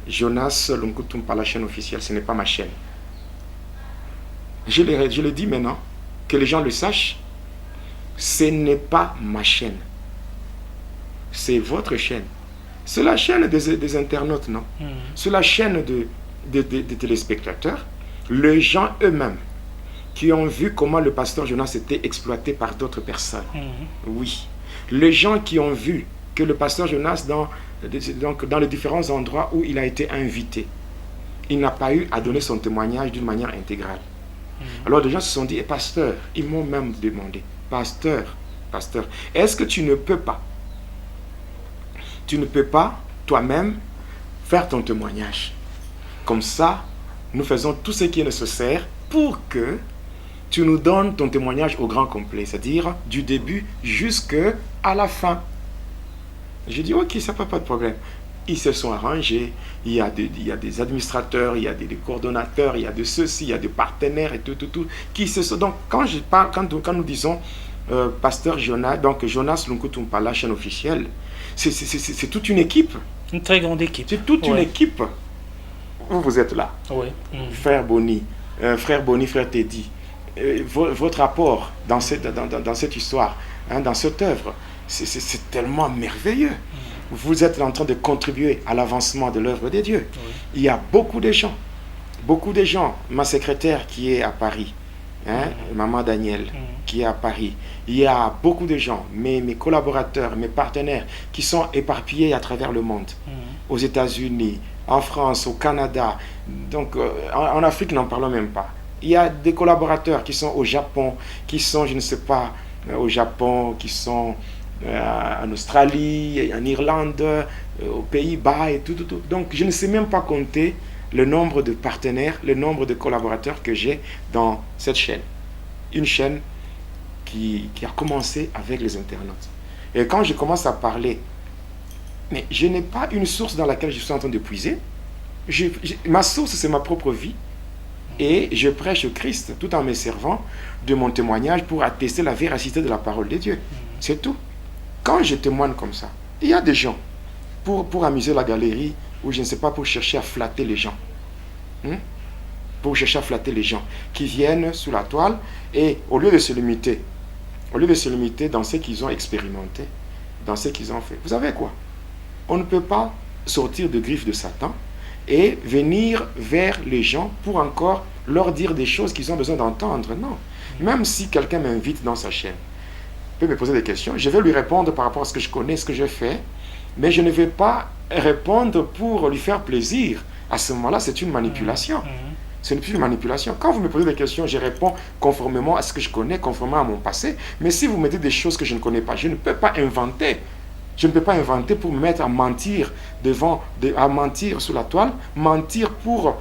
Jonas Lunkutumpa, la chaîne officielle, ce n'est pas ma chaîne. Je le dis maintenant, que les gens le sachent, ce n'est pas ma chaîne. C'est votre chaîne. C'est la chaîne des internautes, non? C'est la chaîne des téléspectateurs, les gens eux-mêmes qui ont vu comment le pasteur Jonas était exploité par d'autres personnes. Oui. Les gens qui ont vu que le pasteur Jonas, dans les différents endroits où il a été invité, il n'a pas eu à donner son témoignage d'une manière intégrale. Alors des gens se sont dit, pasteur, ils m'ont même demandé, pasteur, est-ce que tu ne peux pas toi-même faire ton témoignage? Comme ça, nous faisons tout ce qui est nécessaire pour que tu nous donnes ton témoignage au grand complet, c'est-à-dire du début jusqu'à la fin. J'ai dit, ok, ça n'a pas de problème. Ils se sont arrangés, il y a des administrateurs, il y a des coordonnateurs, il y a de ceux-ci, il y a des partenaires et tout, qui se sont... Donc, quand nous disons pasteur Jonas, donc Jonas Lunkutumpa, la chaîne officielle, c'est toute une équipe. Une très grande équipe. C'est toute une équipe. Vous êtes là. Frère Boni, frère Teddy, votre apport dans cette histoire, dans cette œuvre, c'est tellement merveilleux. Vous êtes en train de contribuer à l'avancement de l'œuvre de Dieu. Il y a beaucoup de gens, ma secrétaire qui est à Paris, Maman Daniel, qui est à Paris. Il y a beaucoup de gens, mes collaborateurs, mes partenaires, qui sont éparpillés à travers le monde, aux États-Unis, en France, au Canada, donc en Afrique, n'en parlons même pas. Il y a des collaborateurs qui sont au Japon, qui sont, je ne sais pas, au Japon, qui sont en Australie, en Irlande, aux Pays-Bas et tout. Donc, je ne sais même pas compter le nombre de partenaires, le nombre de collaborateurs que j'ai dans cette chaîne. Une chaîne qui a commencé avec les internautes. Et quand je commence à parler, mais je n'ai pas une source dans laquelle je suis en train de puiser. Ma source, c'est ma propre vie. Et je prêche Christ tout en me servant de mon témoignage pour attester la véracité de la parole de Dieu. C'est tout. Quand je témoigne comme ça, il y a des gens, pour amuser la galerie, ou je ne sais pas, pour chercher à flatter les gens. Pour chercher à flatter les gens qui viennent sous la toile, et au lieu de se limiter dans ce qu'ils ont expérimenté, dans ce qu'ils ont fait. Vous savez quoi? On ne peut pas sortir de griffes de Satan et venir vers les gens pour encore leur dire des choses qu'ils ont besoin d'entendre. Non. Même si quelqu'un m'invite dans sa chaîne, il peut me poser des questions, je vais lui répondre par rapport à ce que je connais, ce que je fais, mais je ne vais pas répondre pour lui faire plaisir, à ce moment-là, c'est une manipulation. Ce n'est plus une manipulation. Quand vous me posez des questions, je réponds conformément à ce que je connais, conformément à mon passé. Mais si vous me dites des choses que je ne connais pas, je ne peux pas inventer. Je ne peux pas inventer pour me mettre à mentir à mentir sous la toile, mentir pour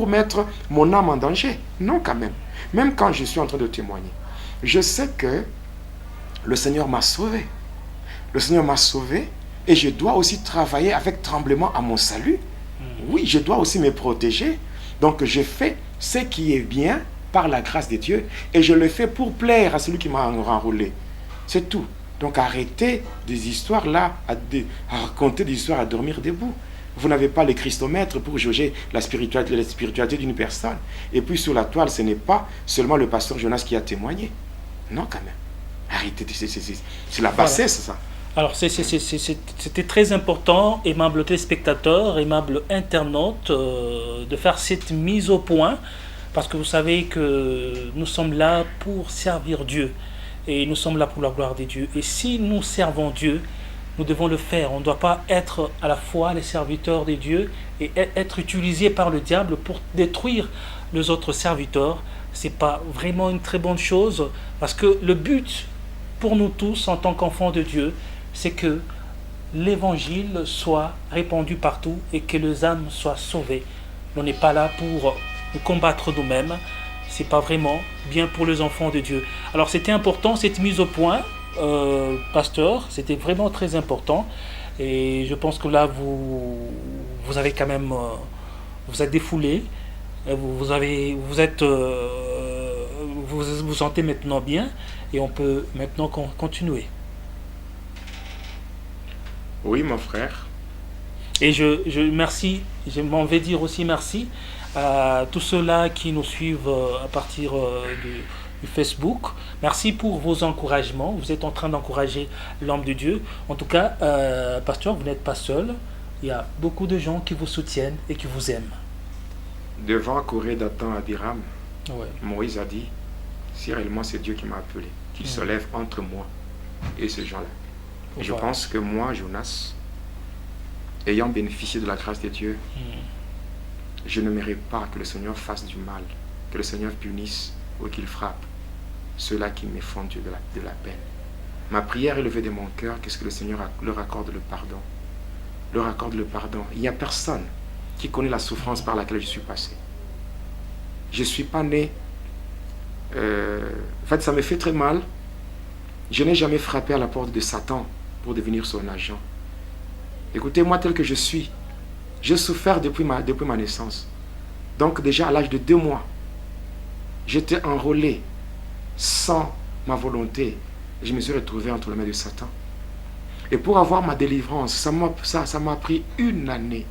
mettre mon âme en danger. Non, quand même. Même quand je suis en train de témoigner, je sais que le Seigneur m'a sauvé. Le Seigneur m'a sauvé et je dois aussi travailler avec tremblement à mon salut. Oui, je dois aussi me protéger. Donc, je fais ce qui est bien par la grâce de Dieu et je le fais pour plaire à celui qui m'a enrôlé. C'est tout. Donc, arrêtez des histoires là, à raconter des histoires à dormir debout. Vous n'avez pas le christomètre pour jauger la spiritualité d'une personne. Et puis, sur la toile, ce n'est pas seulement le pasteur Jonas qui a témoigné. Non, quand même. Arrêtez, c'est la bassesse, ça. Alors, c'était très important, aimables téléspectateurs, aimables internautes, de faire cette mise au point, parce que vous savez que nous sommes là pour servir Dieu, et nous sommes là pour la gloire de Dieu. Et si nous servons Dieu, nous devons le faire. On ne doit pas être à la fois les serviteurs de Dieu et être utilisés par le diable pour détruire les autres serviteurs. Ce n'est pas vraiment une très bonne chose, parce que le but pour nous tous en tant qu'enfants de Dieu, c'est que l'évangile soit répandu partout et que les âmes soient sauvées. On n'est pas là pour nous combattre nous-mêmes. C'est pas vraiment bien pour les enfants de Dieu. Alors c'était important cette mise au point, pasteur. C'était vraiment très important. Et je pense que là vous avez quand même vous êtes défoulé. Vous vous sentez maintenant bien et on peut maintenant continuer. Oui, mon frère. Et je m'en vais dire aussi merci à tous ceux-là qui nous suivent à partir du Facebook. Merci pour vos encouragements. Vous êtes en train d'encourager l'homme de Dieu. En tout cas, pasteur, vous n'êtes pas seul. Il y a beaucoup de gens qui vous soutiennent et qui vous aiment. Devant Corée Dathan Abiram, Ouais. Moïse a dit, si réellement c'est Dieu qui m'a appelé, qu'il se lève entre moi et ces gens-là. Et je pense que moi, Jonas, ayant bénéficié de la grâce de Dieu, je ne mérite pas que le Seigneur fasse du mal, que le Seigneur punisse ou qu'il frappe ceux-là qui me font de la peine. Ma prière élevée de mon cœur, qu'est-ce que le Seigneur leur accorde le pardon. Leur accorde le pardon. Il n'y a personne qui connaît la souffrance par laquelle je suis passé. Je ne suis pas né... en fait, ça me fait très mal. Je n'ai jamais frappé à la porte de Satan pour devenir son agent. Écoutez, moi tel que je suis, j'ai souffert depuis ma naissance. Donc déjà à l'âge de 2 mois, j'étais enrôlé sans ma volonté. Je me suis retrouvé entre les mains de Satan. Et pour avoir ma délivrance, ça m'a pris une année.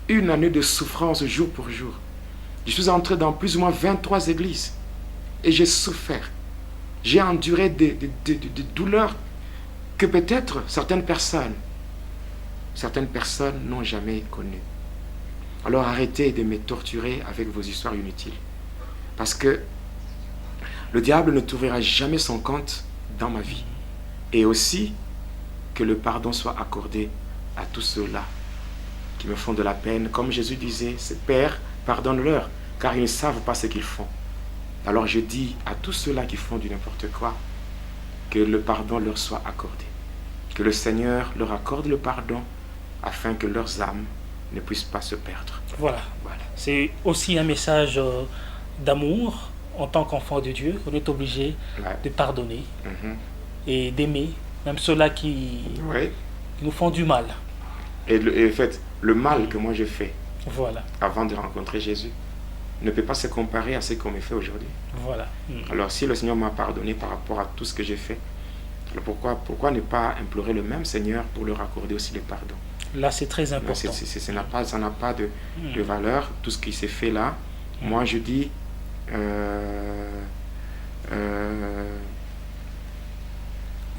Une année de souffrance jour pour jour. Je suis entré dans plus ou moins 23 églises. Et j'ai souffert. J'ai enduré des douleurs que peut-être certaines personnes n'ont jamais connues. Alors arrêtez de me torturer avec vos histoires inutiles. Parce que le diable ne trouvera jamais son compte dans ma vie. Et aussi que le pardon soit accordé à tous ceux-là qui me font de la peine. Comme Jésus disait, Père, pardonne-leur, car ils ne savent pas ce qu'ils font. Alors je dis à tous ceux-là qui font du n'importe quoi, que le pardon leur soit accordé. Que le Seigneur leur accorde le pardon, afin que leurs âmes ne puissent pas se perdre. Voilà. C'est aussi un message d'amour. En tant qu'enfant de Dieu, on est obligé de pardonner et d'aimer, même ceux-là qui nous font du mal. Et en fait, le mal que moi j'ai fait avant de rencontrer Jésus ne peut pas se comparer à ce qu'on me fait aujourd'hui. Voilà. Alors si le Seigneur m'a pardonné par rapport à tout ce que j'ai fait, alors pourquoi ne pas implorer le même Seigneur pour leur accorder aussi le pardon? Là, c'est très important. Ça n'a pas de valeur, tout ce qui s'est fait là. Moi, je dis,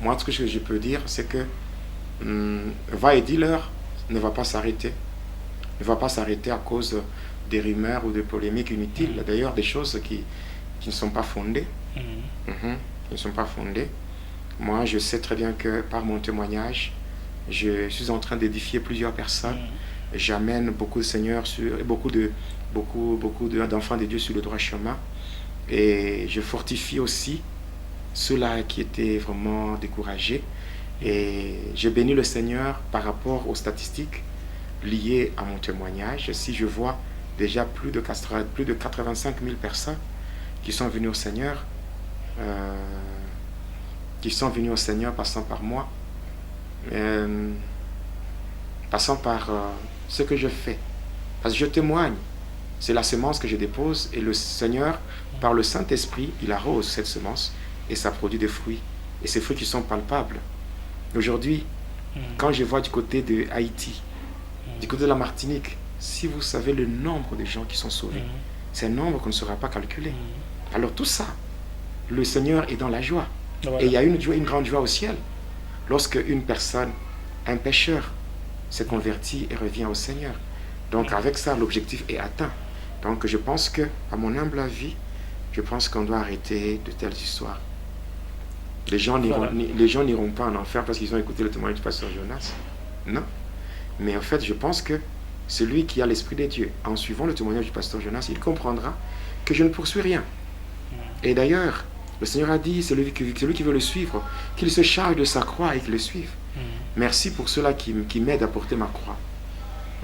moi, ce que je peux dire, c'est que va et dis-leur ne va pas s'arrêter. Ne va pas s'arrêter à cause des rumeurs ou des polémiques inutiles. D'ailleurs, des choses qui ne sont pas fondées. Qui ne sont pas fondées. Moi, je sais très bien que par mon témoignage, Je suis en train d'édifier plusieurs personnes. J'amène beaucoup de seigneurs, d'enfants de Dieu sur le droit chemin. Et je fortifie aussi ceux-là qui étaient vraiment découragés. Et je bénis le Seigneur par rapport aux statistiques liées à mon témoignage. Si je vois déjà plus de 85 000 personnes qui sont venues au Seigneur, passant par moi, passant par ce que je fais. Parce que je témoigne, c'est la semence que je dépose et le Seigneur, par le Saint-Esprit, il arrose cette semence et ça produit des fruits. Et ces fruits qui sont palpables. Aujourd'hui, quand je vois du côté de Haïti, du côté de la Martinique, si vous savez le nombre de gens qui sont sauvés, c'est un nombre qu'on ne saura pas calculer. Alors tout ça, le Seigneur est dans la joie. Voilà. Et il y a une grande joie au ciel lorsque une personne, un pécheur, s'est converti et revient au Seigneur. Donc avec ça, l'objectif est atteint. Donc je pense que, à mon humble avis, je pense qu'on doit arrêter de telles histoires. Les gens n'iront pas en enfer parce qu'ils ont écouté le témoignage du pasteur Jonas. Non. Mais en fait, je pense que celui qui a l'Esprit de Dieu, en suivant le témoignage du pasteur Jonas, il comprendra que je ne poursuis rien. Et d'ailleurs, le Seigneur a dit, celui qui veut le suivre, qu'il se charge de sa croix et qu'il le suive. Merci pour ceux-là qui m'aident à porter ma croix.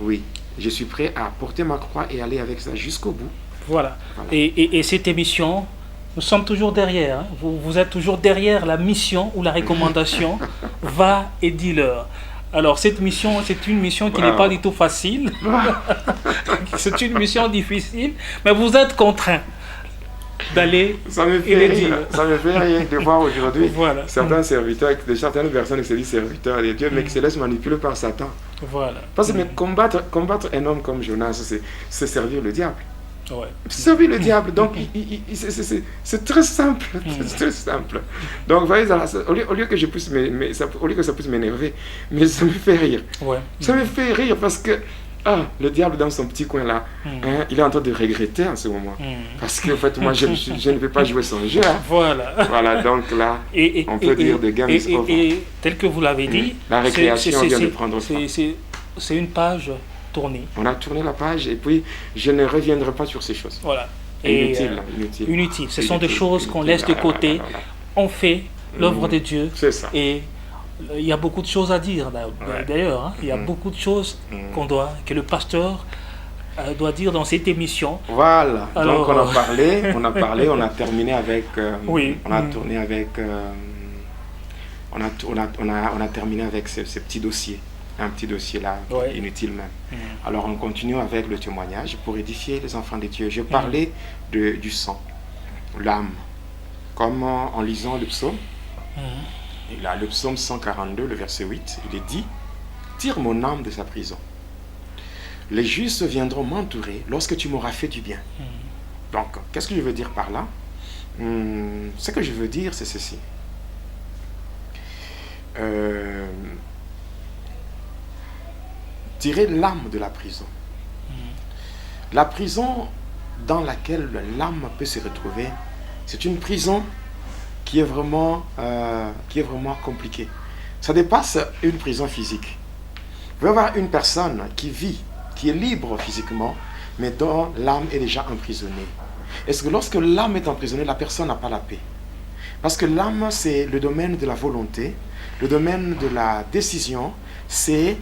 Oui, je suis prêt à porter ma croix et aller avec ça jusqu'au bout. Voilà. Et cette émission, nous sommes toujours derrière. Hein. Vous êtes toujours derrière la mission ou la recommandation. Va et dis-leur. Alors, cette mission, c'est une mission qui n'est pas du tout facile. C'est une mission difficile, mais vous êtes contraints d'aller et les dire. Ça me fait rire de voir aujourd'hui certains serviteurs, certaines personnes qui se disent serviteurs de Dieu, mais qui se laissent manipuler par Satan. Voilà. Parce que combattre un homme comme Jonas, c'est servir le diable. Ouais. Servir le diable, donc c'est très simple, c'est très simple. Donc, vous voyez, au lieu que ça puisse m'énerver, mais ça me fait rire. Ouais. Ça me fait rire parce que le diable dans son petit coin là, il est en train de regretter en ce moment. Parce que en fait, moi, je ne peux pas jouer son jeu. Hein. Voilà, donc là, on peut dire de game is over. Et tel que vous l'avez dit, la récréation vient de prendre fin. C'est une page tournée. On a tourné la page et puis je ne reviendrai pas sur ces choses. Voilà. Inutile. Ce sont des choses qu'on laisse de côté. On fait l'œuvre de Dieu. C'est ça. Et il y a beaucoup de choses à dire d'ailleurs. Hein. Il y a beaucoup de choses que le pasteur doit dire dans cette émission. Voilà. Alors, donc on a terminé avec. On a tourné avec. On a terminé avec ce petit dossier. Un petit dossier là, inutile même. Alors on continue avec le témoignage pour édifier les enfants de Dieu. Je parlais du sang, l'âme. Comme en lisant le psaume, et là, le psaume 142, le verset 8, il est dit: tire mon âme de sa prison. Les justes viendront m'entourer lorsque tu m'auras fait du bien. Donc, qu'est-ce que je veux dire par là? Ce que je veux dire, c'est ceci. Tirer l'âme de la prison. La prison dans laquelle l'âme peut se retrouver, c'est une prison qui est vraiment compliquée. Ça dépasse une prison physique. Vous pouvez avoir une personne qui vit, qui est libre physiquement, mais dont l'âme est déjà emprisonnée. Est-ce que lorsque l'âme est emprisonnée, la personne n'a pas la paix? Parce que l'âme, c'est le domaine de la volonté, le domaine de la décision, c'est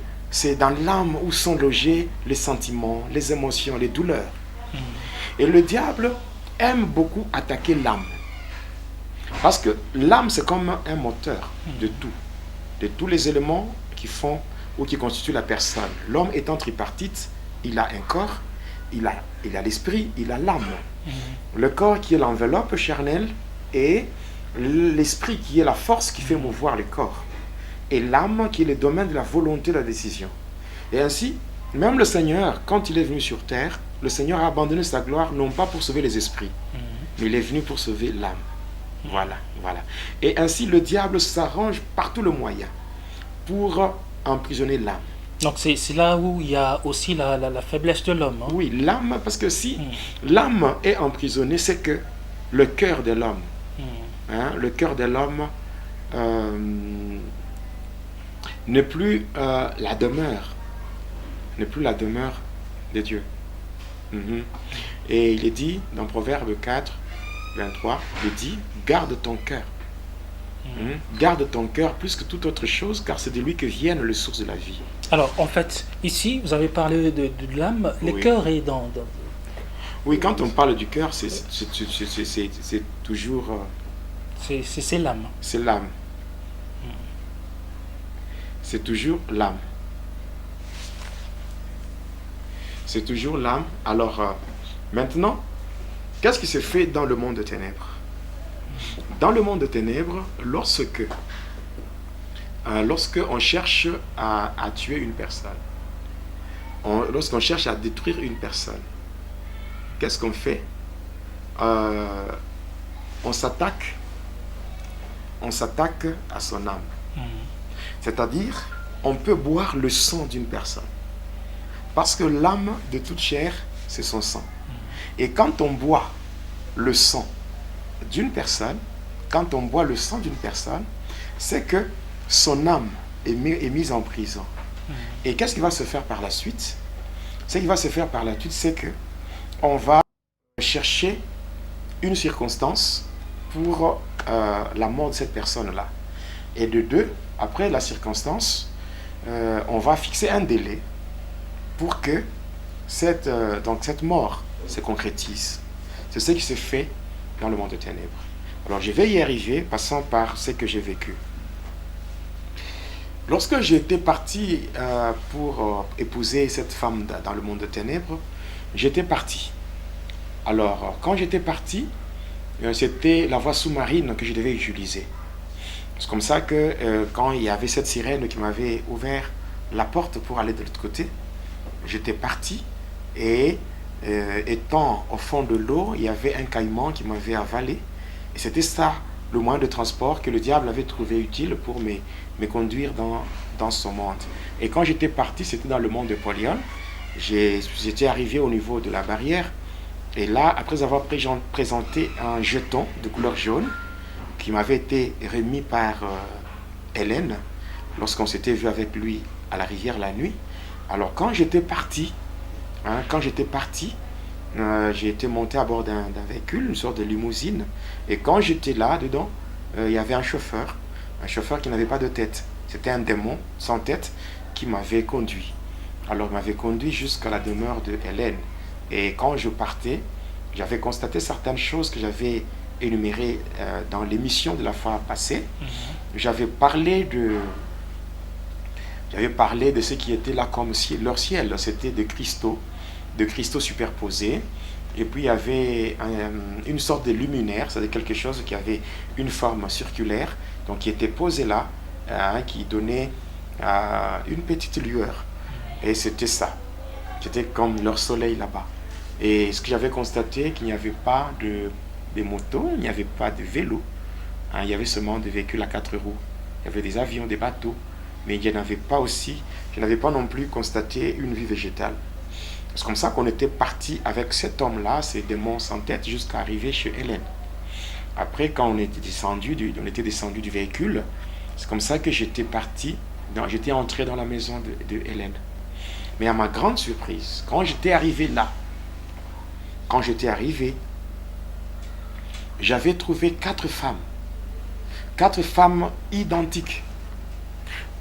dans l'âme où sont logés les sentiments, les émotions, les douleurs. Et le diable aime beaucoup attaquer l'âme. Parce que l'âme, c'est comme un moteur de tout. De tous les éléments qui font ou qui constituent la personne. L'homme étant tripartite, il a un corps, il a l'esprit, il a l'âme. Le corps qui est l'enveloppe charnelle et l'esprit qui est la force qui fait mouvoir le corps. Et l'âme qui est le domaine de la volonté de la décision. Et ainsi, même le Seigneur, quand il est venu sur terre, le Seigneur a abandonné sa gloire, non pas pour sauver les esprits, mais il est venu pour sauver l'âme. Voilà. Et ainsi, le diable s'arrange par tous les moyens pour emprisonner l'âme. Donc c'est là où il y a aussi la faiblesse de l'homme. Hein? Oui, l'âme, parce que si l'âme est emprisonnée, c'est que le cœur de l'homme, le cœur de l'homme n'est plus la demeure, n'est plus la demeure de Dieu. Et il est dit dans Proverbe 4, 23, il dit, garde ton cœur. Garde ton cœur plus que toute autre chose, car c'est de lui que viennent les sources de la vie. Alors, en fait, ici, vous avez parlé de l'âme, le cœur est dans... Oui, quand on parle du cœur, c'est toujours... c'est l'âme. C'est l'âme. C'est toujours l'âme. C'est toujours l'âme. Alors, maintenant, qu'est-ce qui se fait dans le monde de ténèbres? Dans le monde de ténèbres, lorsque on cherche à tuer une personne, lorsqu'on cherche à détruire une personne, qu'est-ce qu'on fait? On s'attaque à son âme. C'est-à-dire, on peut boire le sang d'une personne. Parce que l'âme de toute chair, c'est son sang. Et quand on boit le sang d'une personne, c'est que son âme est mise en prison. Et qu'est-ce qui va se faire par la suite? Ce qui va se faire par la suite, c'est que on va chercher une circonstance pour la mort de cette personne-là. Et de deux, après la circonstance, on va fixer un délai pour que cette mort se concrétise. C'est ce qui se fait dans le monde des ténèbres. Alors je vais y arriver, passant par ce que j'ai vécu. Lorsque j'étais parti pour épouser cette femme dans le monde des ténèbres, j'étais parti. Alors, quand j'étais parti, c'était la voie sous-marine que je devais utiliser. C'est comme ça que quand il y avait cette sirène qui m'avait ouvert la porte pour aller de l'autre côté, j'étais parti et étant au fond de l'eau, il y avait un caïman qui m'avait avalé. Et c'était ça, le moyen de transport que le diable avait trouvé utile pour me conduire dans son monde. Et quand j'étais parti, c'était dans le monde de Polion. J'étais arrivé au niveau de la barrière. Et là, après avoir présenté un jeton de couleur jaune qui m'avait été remis par Hélène lorsqu'on s'était vu avec lui à la rivière la nuit. Alors quand j'étais parti, j'ai été monté à bord d'un véhicule, une sorte de limousine. Et quand j'étais là dedans, il y avait un chauffeur qui n'avait pas de tête. C'était un démon sans tête qui m'avait conduit. Alors il m'avait conduit jusqu'à la demeure de Hélène. Et quand je partais, j'avais constaté certaines choses que j'avais énumérées dans l'émission de la fois passée. J'avais parlé de ce qui était là comme leur ciel. C'était de cristaux superposés. Et puis il y avait une sorte de luminaire, c'est-à-dire quelque chose qui avait une forme circulaire, donc qui était posé là, qui donnait une petite lueur. Et c'était ça. C'était comme leur soleil là-bas. Et ce que j'avais constaté, qu'il n'y avait pas de motos, il n'y avait pas de vélos. Il y avait seulement des véhicules à 4 roues. Il y avait des avions, des bateaux. Mais je n'avais pas non plus constaté une vie végétale. C'est comme ça qu'on était parti avec cet homme-là, ces démons sans tête, jusqu'à arriver chez Hélène. Après, quand on était descendu du véhicule, c'est comme ça que j'étais parti, j'étais entré dans la maison de Hélène. Mais à ma grande surprise, quand j'étais arrivé là, j'avais trouvé 4 femmes. 4 femmes identiques.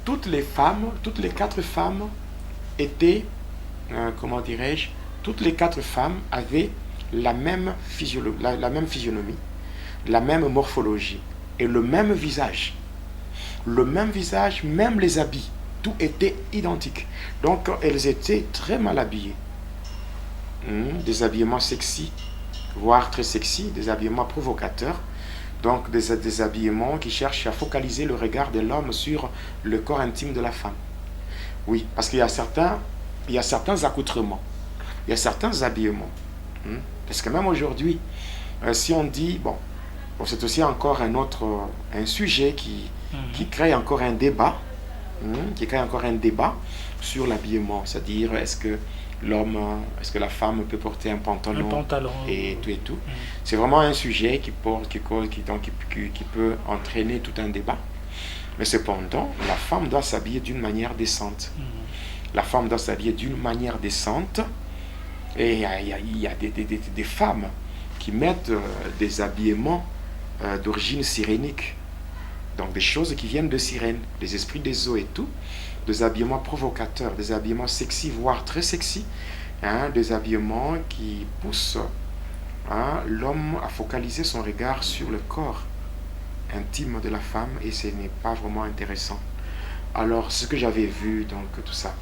Toutes les 4 femmes étaient, toutes les 4 femmes avaient la même physionomie, la même morphologie et le même visage. Même les habits, tout était identique. Donc elles étaient très mal habillées. Des habillements sexy, voire très sexy, des habillements provocateurs. Donc des habillements qui cherchent à focaliser le regard de l'homme sur le corps intime de la femme. Oui, parce qu'il y a certains accoutrements, il y a certains habillements. Parce que même aujourd'hui, si on dit, bon, c'est aussi encore un sujet qui crée encore un débat, sur l'habillement, c'est-à-dire est-ce que la femme peut porter un pantalon et tout. C'est vraiment un sujet qui peut entraîner tout un débat. Mais cependant, la femme doit s'habiller d'une manière décente. La femme doit s'habiller d'une manière décente. Et il y a des femmes qui mettent des habillements d'origine sirénique. Donc des choses qui viennent de sirènes, des esprits des eaux et tout. Des habillements provocateurs, des habillements sexy, voire très sexy. Des habillements qui poussent l'homme à focaliser son regard sur le corps intime de la femme, et ce n'est pas vraiment intéressant. Alors, ce que j'avais vu, donc tout ça.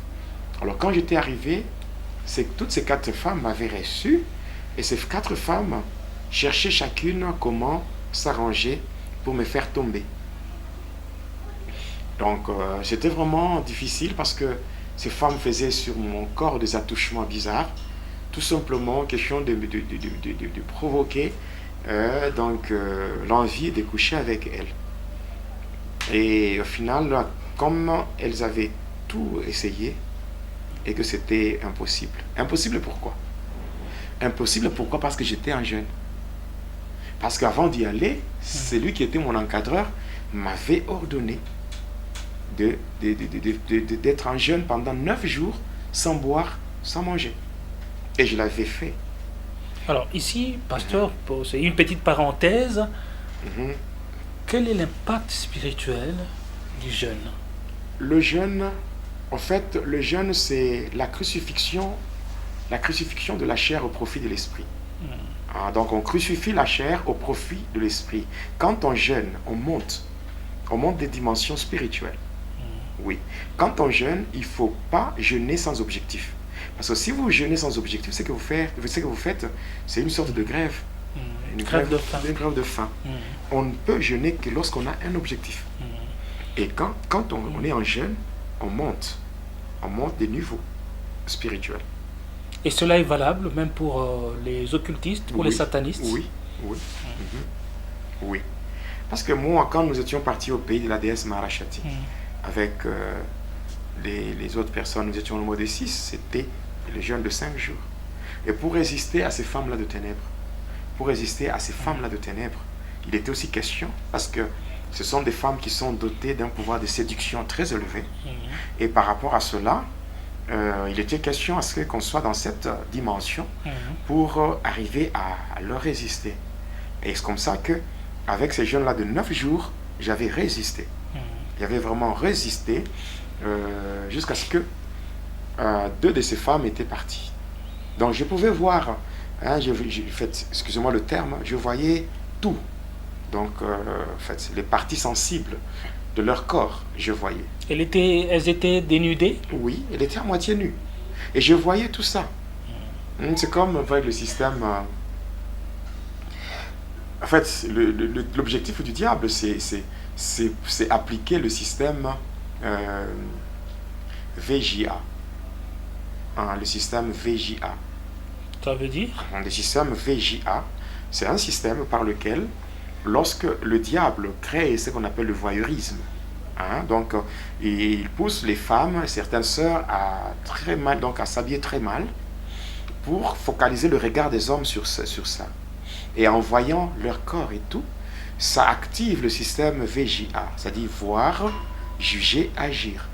Alors, quand j'étais arrivé, c'est que toutes ces 4 femmes m'avaient reçu, et ces 4 femmes cherchaient chacune comment s'arranger pour me faire tomber. Donc, c'était vraiment difficile parce que ces femmes faisaient sur mon corps des attouchements bizarres, tout simplement question de provoquer l'envie de coucher avec elles. Et au final, comme elles avaient tout essayé et que c'était impossible. Impossible pourquoi? Impossible pourquoi? Parce que j'étais un jeune. Parce qu'avant d'y aller, celui qui était mon encadreur m'avait ordonné d'être un jeune pendant 9 jours sans boire, sans manger. Et je l'avais fait. Alors ici, pasteur, c'est une petite parenthèse. Quel est l'impact spirituel du jeûne? Le jeûne, en fait, le jeûne, c'est la crucifixion de la chair au profit de l'esprit. Donc on crucifie la chair au profit de l'esprit. Quand on jeûne, on monte des dimensions spirituelles. Oui. Quand on jeûne, il ne faut pas jeûner sans objectif. Parce que si vous jeûnez sans objectif, ce que vous faites, c'est une sorte de grève. Une grève de faim. On ne peut jeûner que lorsqu'on a un objectif. Et quand on est en jeûne, on monte des niveaux spirituels. Et cela est valable même pour les occultistes, pour les satanistes? Oui. Parce que moi, quand nous étions partis au pays de la déesse Maharashati, avec les autres personnes, nous étions au mois de 6, c'était le jeûne de 5 jours. Et pour résister à ces femmes-là de ténèbres, il était aussi question, parce que ce sont des femmes qui sont dotées d'un pouvoir de séduction très élevé, et par rapport à cela, il était question à ce qu'on soit dans cette dimension pour arriver à leur résister. Et c'est comme ça que, avec ces jeûnes-là de 9 jours, j'avais résisté. J'avais vraiment résisté jusqu'à ce que 2 de ces femmes étaient parties. Donc je pouvais voir, excusez-moi le terme, je voyais tout. Donc les parties sensibles de leur corps, je voyais. Elles étaient dénudées? Oui, elles étaient à moitié nues. Et je voyais tout ça. C'est comme avec le système... En fait, l'objectif du diable, c'est appliquer le système VJA. Le système VJA. Ça veut dire? Le système VJA, c'est un système par lequel, lorsque le diable crée ce qu'on appelle le voyeurisme, donc il pousse les femmes, certaines sœurs, à s'habiller très mal pour focaliser le regard des hommes sur ça. Et en voyant leur corps et tout, ça active le système VJA, c'est-à-dire voir, juger, agir.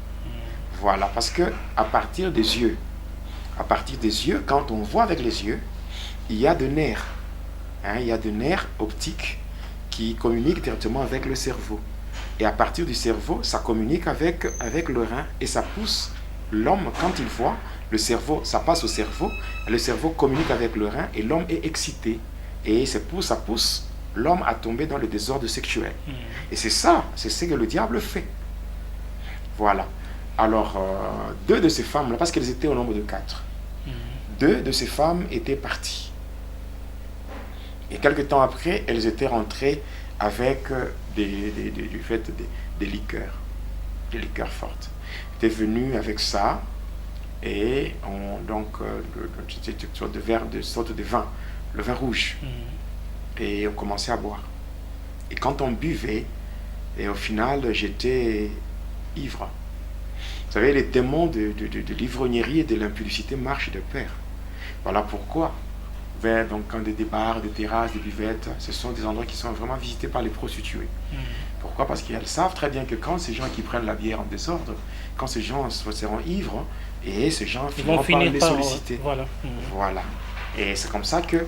Voilà, parce que à partir des yeux, quand on voit avec les yeux, il y a des nerfs. Il y a des nerfs optiques qui communiquent directement avec le cerveau. Et à partir du cerveau, ça communique avec le rein et ça pousse l'homme, quand il voit, le cerveau, ça passe au cerveau, le cerveau communique avec le rein et l'homme est excité. Et ça pousse l'homme à tomber dans le désordre sexuel. Et c'est ce que le diable fait. Voilà. Alors, 2 de ces femmes-là, parce qu'elles étaient au nombre de 4, 2 de ces femmes étaient parties. Et quelque temps après, elles étaient rentrées avec des liqueurs fortes. Elles étaient venues avec ça, et c'était une sorte de vin, le vin rouge. Et on commençait à boire. Et quand on buvait, et au final, j'étais ivre. Vous savez, les démons de l'ivrognerie et de l'impudicité marchent de pair. Voilà pourquoi, donc, quand des bars, des terrasses, des buvettes, ce sont des endroits qui sont vraiment visités par les prostituées. Pourquoi? Parce qu'elles savent très bien que quand ces gens qui prennent la bière en désordre, quand ces gens seront ivres, et ces gens Ils vont finiront par finir les par... solliciter. Voilà. Voilà. Et c'est comme ça que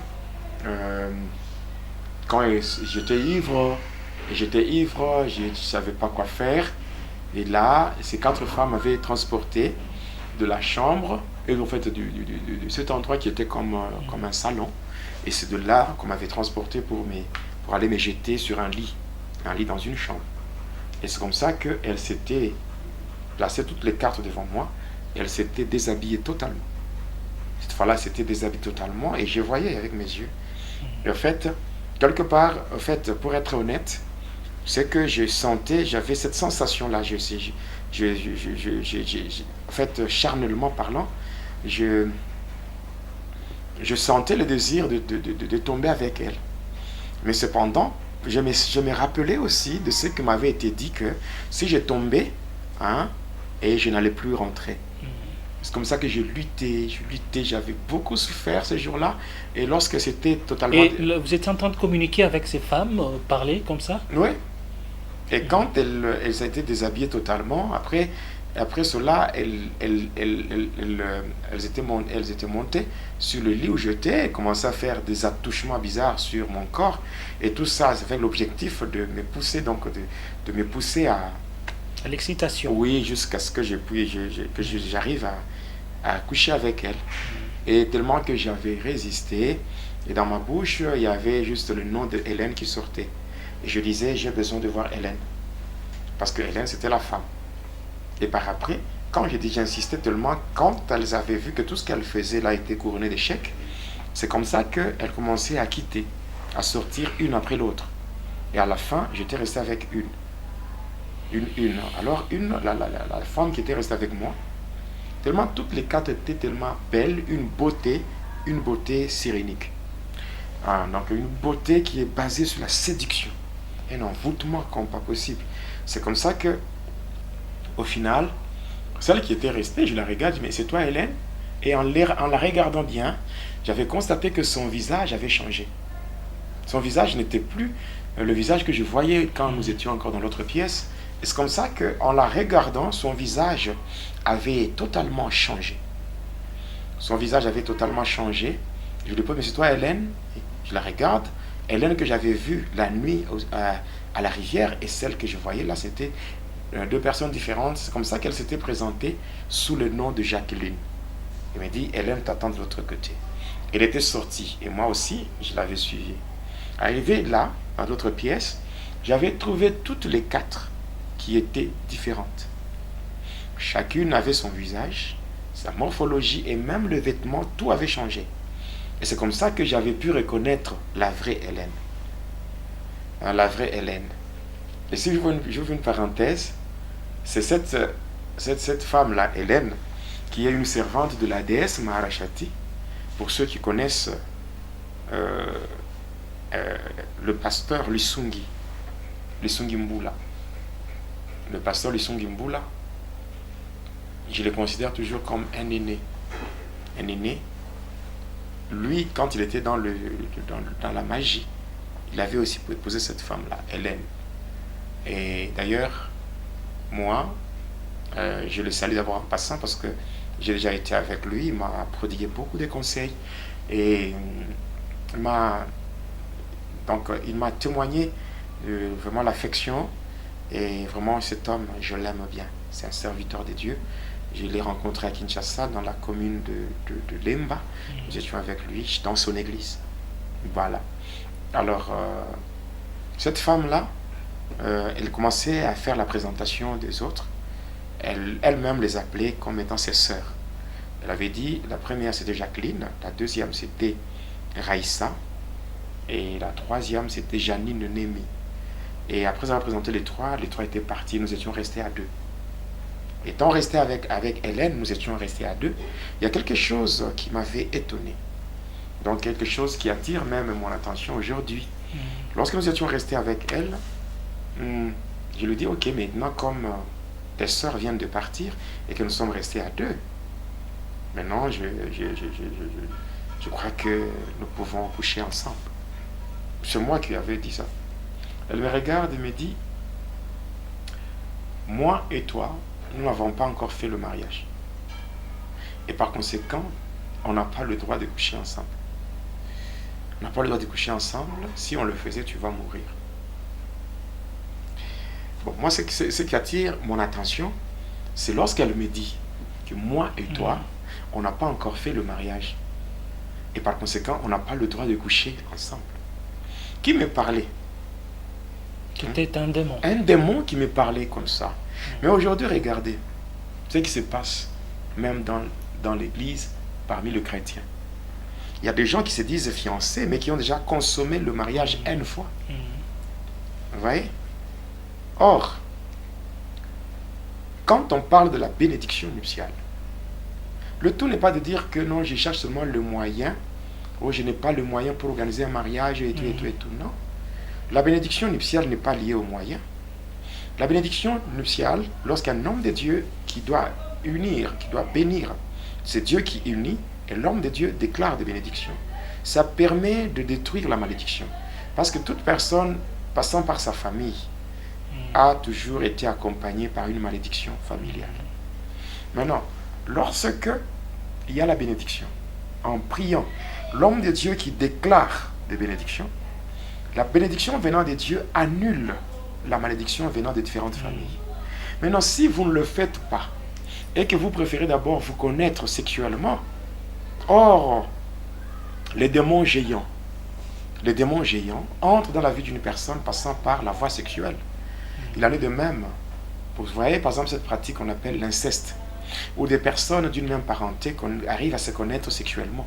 quand j'étais ivre, je ne savais pas quoi faire. Et là, ces 4 femmes m'avaient transporté de la chambre, et en fait de cet endroit qui était comme un salon. Et c'est de là qu'on m'avait transporté pour aller me jeter sur un lit dans une chambre. Et c'est comme ça qu'elle s'était placé toutes les cartes devant moi, et elle s'était déshabillée totalement. Cette fois-là, elle s'était déshabillée totalement, et je voyais avec mes yeux. Et en fait, quelque part, en fait, pour être honnête, c'est que j'avais cette sensation-là, en fait, charnellement parlant, je sentais le désir de tomber avec elle. Mais cependant, je me rappelais aussi de ce que m'avait été dit, que si je tombais, et je n'allais plus rentrer. C'est comme ça que je luttais, j'avais beaucoup souffert ce jour-là. Et lorsque c'était totalement... Et vous étiez en train de communiquer avec ces femmes, parler comme ça? Oui. Et quand elles étaient déshabillées totalement, après cela, elles étaient montées sur le lit où j'étais, et commençaient à faire des attouchements bizarres sur mon corps. Et tout ça, avec l'objectif de me pousser, donc de me pousser à l'excitation. Oui, jusqu'à ce que j'arrive à coucher avec elle. Et tellement que j'avais résisté, et dans ma bouche, il y avait juste le nom de Hélène qui sortait. Et je disais, j'ai besoin de voir Hélène. Parce que Hélène, c'était la femme. Et par après, quand j'insistais tellement, quand elles avaient vu que tout ce qu'elles faisaient là était couronné d'échecs, c'est comme ça qu'elles commençaient à quitter, à sortir une après l'autre. Et à la fin, j'étais resté avec une. Alors, la femme qui était restée avec moi, tellement toutes les 4 étaient tellement belles, une beauté sirénique. Donc, une beauté qui est basée sur la séduction. Un envoûtement comme pas possible. C'est comme ça que, au final, celle qui était restée, je la regarde, je dis, mais c'est toi Hélène? Et en la regardant bien, j'avais constaté que son visage avait changé. Son visage n'était plus le visage que je voyais quand nous étions encore dans l'autre pièce. Et c'est comme ça qu'en la regardant, son visage avait totalement changé. Son visage avait totalement changé. Je lui dis, mais c'est toi Hélène? Je la regarde. Hélène que j'avais vue la nuit à la rivière et celle que je voyais là, c'était 2 personnes différentes. C'est comme ça qu'elle s'était présentée sous le nom de Jacqueline. Elle m'a dit, Hélène t'attend de l'autre côté. Elle était sortie et moi aussi, je l'avais suivie. Arrivé là, dans l'autre pièce, j'avais trouvé toutes les 4 qui étaient différentes. Chacune avait son visage, sa morphologie et même le vêtement, tout avait changé. Et c'est comme ça que j'avais pu reconnaître la vraie Hélène. La vraie Hélène. Et si j'ouvre une parenthèse, c'est cette femme-là, Hélène, qui est une servante de la déesse Maharashati. Pour ceux qui connaissent le pasteur Lisungi Mbula. Le pasteur Lisungi Mbula, je le considère toujours comme un aîné. Un aîné. Lui, quand il était dans la magie, il avait aussi épousé cette femme-là, Hélène. Et d'ailleurs, moi, je le salue d'abord en passant parce que j'ai déjà été avec lui, il m'a prodigué beaucoup de conseils et il m'a témoigné vraiment l'affection et vraiment cet homme, je l'aime bien. C'est un serviteur de Dieu. Je l'ai rencontré à Kinshasa, dans la commune de Lemba. Nous étions avec lui dans son église. Voilà. Alors, cette femme-là, elle commençait à faire la présentation des autres. Elle-même les appelait comme étant ses sœurs. Elle avait dit, la première c'était Jacqueline, la deuxième c'était Raïssa, et la troisième c'était Janine Némi. Et après avoir présenté les trois étaient partis, nous étions restés à 2. Étant restés avec Hélène, nous étions restés à 2. Il y a quelque chose qui m'avait étonné. Donc quelque chose qui attire même mon attention aujourd'hui. Lorsque nous étions restés avec elle, je lui dis, ok, maintenant comme tes sœurs viennent de partir et que nous sommes restés à 2, maintenant je crois que nous pouvons coucher ensemble. C'est moi qui avais dit ça. Elle me regarde et me dit, moi et toi, nous n'avons pas encore fait le mariage. Et par conséquent, on n'a pas le droit de coucher ensemble. On n'a pas le droit de coucher ensemble. Si on le faisait, tu vas mourir. Bon, moi, ce qui attire mon attention, c'est lorsqu'elle me dit que moi et toi, on n'a pas encore fait le mariage. Et par conséquent, on n'a pas le droit de coucher ensemble. Qui me parlait? C'était un démon. Un démon qui me parlait comme ça. Mais aujourd'hui, regardez ce qui se passe, même dans l'église, parmi les chrétiens. Il y a des gens qui se disent fiancés, mais qui ont déjà consommé le mariage une fois. Vous voyez? Or, quand on parle de la bénédiction nuptiale, le tout n'est pas de dire que non, je cherche seulement le moyen, ou je n'ai pas le moyen pour organiser un mariage et tout, et tout, et tout. Non. La bénédiction nuptiale n'est pas liée au moyen. La bénédiction nuptiale, lorsqu'un homme de Dieu qui doit unir, qui doit bénir, c'est Dieu qui unit, et l'homme de Dieu déclare des bénédictions. Ça permet de détruire la malédiction. Parce que toute personne passant par sa famille a toujours été accompagnée par une malédiction familiale. Maintenant, lorsque il y a la bénédiction, en priant, l'homme de Dieu qui déclare des bénédictions, la bénédiction venant de Dieu annule la malédiction venant de différentes familles. Maintenant, si vous ne le faites pas, et que vous préférez d'abord vous connaître sexuellement, or, les démons géants entrent dans la vie d'une personne passant par la voie sexuelle. Il en est de même. Vous voyez, par exemple, cette pratique qu'on appelle l'inceste, où des personnes d'une même parenté arrivent à se connaître sexuellement.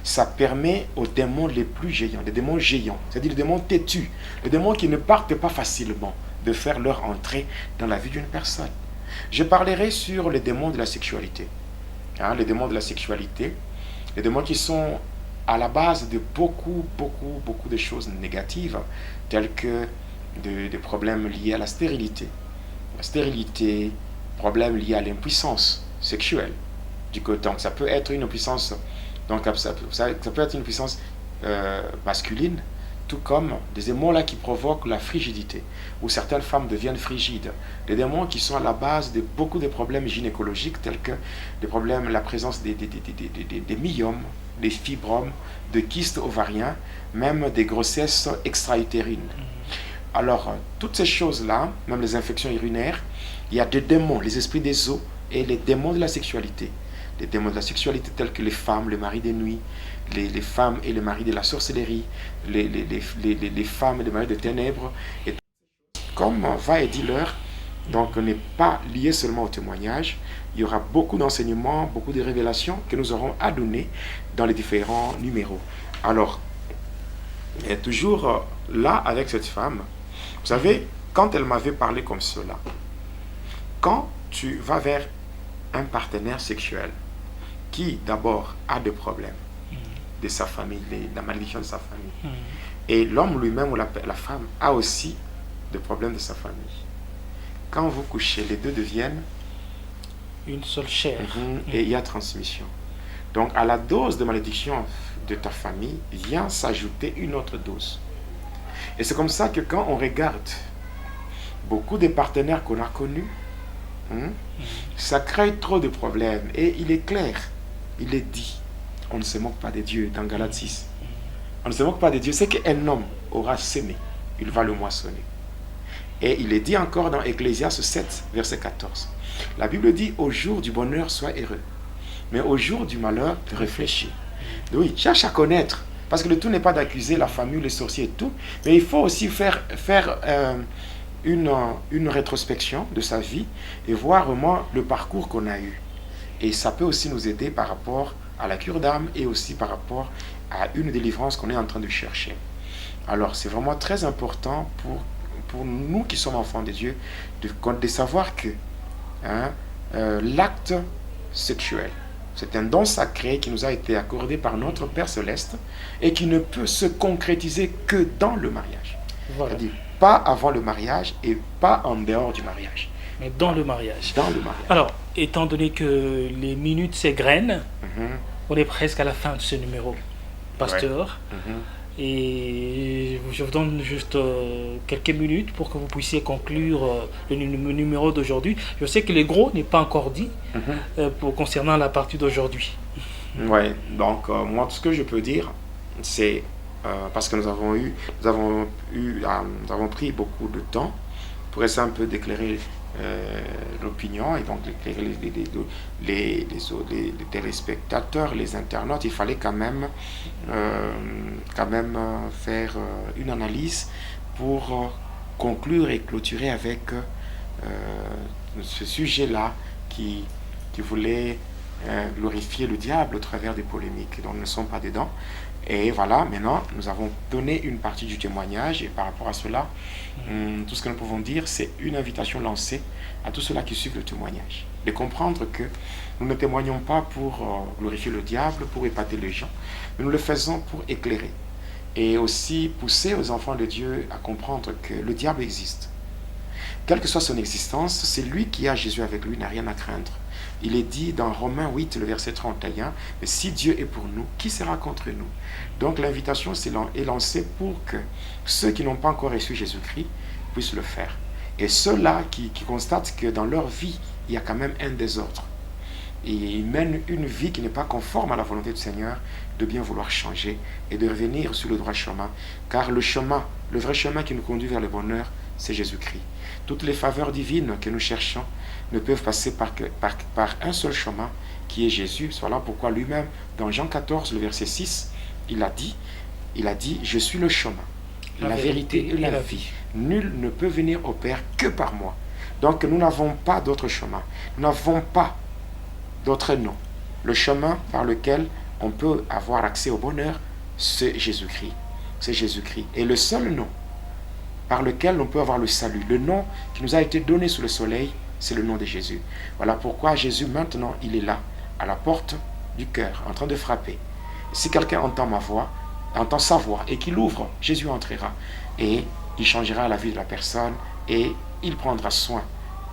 Ça permet aux démons les plus géants, les démons géants, c'est-à-dire les démons têtus, les démons qui ne partent pas facilement, de faire leur entrée dans la vie d'une personne. Je parlerai sur les démons de la sexualité. Les démons de la sexualité, les démons qui sont à la base de beaucoup de choses négatives, telles que des problèmes liés à la stérilité. La stérilité, problèmes liés à l'impuissance sexuelle. Donc ça peut être une puissance, donc ça peut être une puissance masculine, tout comme des démons là qui provoquent la frigidité, où certaines femmes deviennent frigides. Des démons qui sont à la base de beaucoup de problèmes gynécologiques, tels que des problèmes, la présence des myomes, des fibromes, de kystes ovariens, même des grossesses extra-utérines. Alors, toutes ces choses-là, même les infections urinaires, il y a des démons, les esprits des eaux et les démons de la sexualité. Les démons de la sexualité tels que les femmes, les maris des nuits, les femmes et les maris de la sorcellerie, les femmes et les maris des ténèbres. Et comme va et dit l'heure, donc n'est pas lié seulement au témoignage, il y aura beaucoup d'enseignements, beaucoup de révélations que nous aurons à donner dans les différents numéros. Alors, il est toujours là avec cette femme. Vous savez, quand elle m'avait parlé comme cela, quand tu vas vers un partenaire sexuel qui d'abord a des problèmes de sa famille, la malédiction de sa famille, et l'homme lui-même ou la femme a aussi des problèmes de sa famille, quand vous couchez, les deux deviennent une seule chair. Et il y a transmission. Donc à la dose de malédiction de ta famille vient s'ajouter une autre dose. Et c'est comme ça que quand on regarde beaucoup de partenaires qu'on a connus, ça crée trop de problèmes. Et il est clair, il est dit, on ne se moque pas de Dieu dans Galates 6. On ne se moque pas de Dieu. C'est qu'un homme aura semé, il va le moissonner. Et il est dit encore dans Ecclésiaste 7, verset 14. La Bible dit, au jour du bonheur, sois heureux. Mais au jour du malheur, réfléchis. Oui, cherche à connaître. Parce que le tout n'est pas d'accuser la famille, les sorciers et tout. Mais il faut aussi faire une rétrospection de sa vie et voir vraiment le parcours qu'on a eu. Et ça peut aussi nous aider par rapport à la cure d'âme et aussi par rapport à une délivrance qu'on est en train de chercher. Alors, c'est vraiment très important pour nous qui sommes enfants de Dieu de savoir que l'acte sexuel, c'est un don sacré qui nous a été accordé par notre Père Céleste et qui ne peut se concrétiser que dans le mariage. Voilà. C'est-à-dire pas avant le mariage et pas en dehors du mariage. Mais dans le mariage. Dans le mariage. Alors, étant donné que les minutes s'égrènent, on est presque à la fin de ce numéro. Pasteur, Et je vous donne juste quelques minutes pour que vous puissiez conclure le numéro d'aujourd'hui. Je sais que le gros n'est pas encore dit concernant la partie d'aujourd'hui. Ouais, donc moi tout ce que je peux dire, c'est parce que nous avons pris beaucoup de temps pour essayer un peu d'éclairer l'opinion et donc d'éclairer les téléspectateurs, les internautes. Il fallait quand même faire une analyse pour conclure et clôturer avec ce sujet-là qui voulait glorifier le diable au travers des polémiques dont nous ne sommes pas dedans. Et voilà, maintenant, nous avons donné une partie du témoignage et par rapport à cela, tout ce que nous pouvons dire, c'est une invitation lancée à tous ceux-là qui suivent le témoignage. De comprendre que nous ne témoignons pas pour glorifier le diable, pour épater les gens, mais nous le faisons pour éclairer. Et aussi pousser aux enfants de Dieu à comprendre que le diable existe. Quelle que soit son existence, c'est lui qui a Jésus avec lui, n'a rien à craindre. Il est dit dans Romains 8, le verset 31, « Mais si Dieu est pour nous, qui sera contre nous ?» Donc l'invitation est lancée pour que ceux qui n'ont pas encore reçu Jésus-Christ puissent le faire. Et ceux-là qui constatent que dans leur vie, il y a quand même un désordre. Et ils mènent une vie qui n'est pas conforme à la volonté du Seigneur, de bien vouloir changer et de revenir sur le droit chemin. Car le vrai chemin qui nous conduit vers le bonheur, c'est Jésus-Christ. Toutes les faveurs divines que nous cherchons ne peuvent passer par un seul chemin qui est Jésus. Voilà pourquoi lui-même, dans Jean 14, le verset 6, il a dit, je suis le chemin, la vérité et la vie. Nul ne peut venir au Père que par moi. Donc nous n'avons pas d'autre chemin. Nous n'avons pas d'autre nom. Le chemin par lequel on peut avoir accès au bonheur, c'est Jésus-Christ. C'est Jésus-Christ. Et le seul nom par lequel on peut avoir le salut, le nom qui nous a été donné sous le soleil, c'est le nom de Jésus. Voilà pourquoi Jésus maintenant, il est là, à la porte du cœur, en train de frapper. Si quelqu'un entend ma voix, entend sa voix et qu'il ouvre, Jésus entrera et il changera la vie de la personne et il prendra soin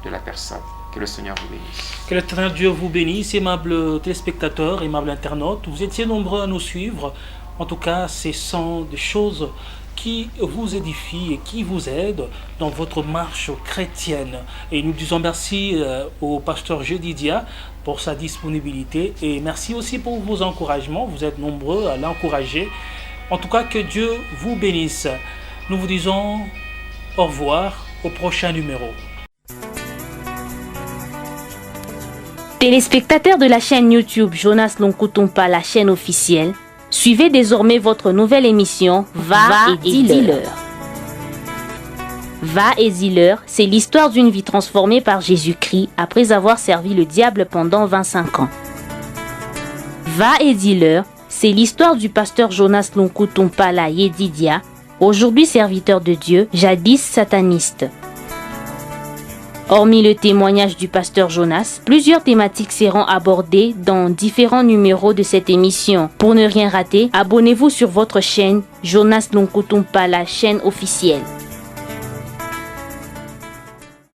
de la personne. Que le Seigneur vous bénisse. Que l'éternel Dieu vous bénisse, aimables téléspectateurs, aimables internautes. Vous étiez nombreux à nous suivre. En tout cas, ce sont des choses qui vous édifient et qui vous aident dans votre marche chrétienne. Et nous disons merci au pasteur Jedidia pour sa disponibilité et merci aussi pour vos encouragements. Vous êtes nombreux à l'encourager. En tout cas, que Dieu vous bénisse. Nous vous disons au revoir au prochain numéro. Téléspectateurs de la chaîne YouTube Jonas Lonkutompa, la chaîne officielle, suivez désormais votre nouvelle émission Va et dis-leur. Va et dis-leur, c'est l'histoire d'une vie transformée par Jésus-Christ après avoir servi le diable pendant 25 ans. Va et dis-leur, c'est l'histoire du pasteur Jonas Lonkutompa la Yedidia, aujourd'hui serviteur de Dieu, jadis sataniste. Hormis le témoignage du pasteur Jonas, plusieurs thématiques seront abordées dans différents numéros de cette émission. Pour ne rien rater, abonnez-vous sur votre chaîne Jonas Lonkutompa, la chaîne officielle.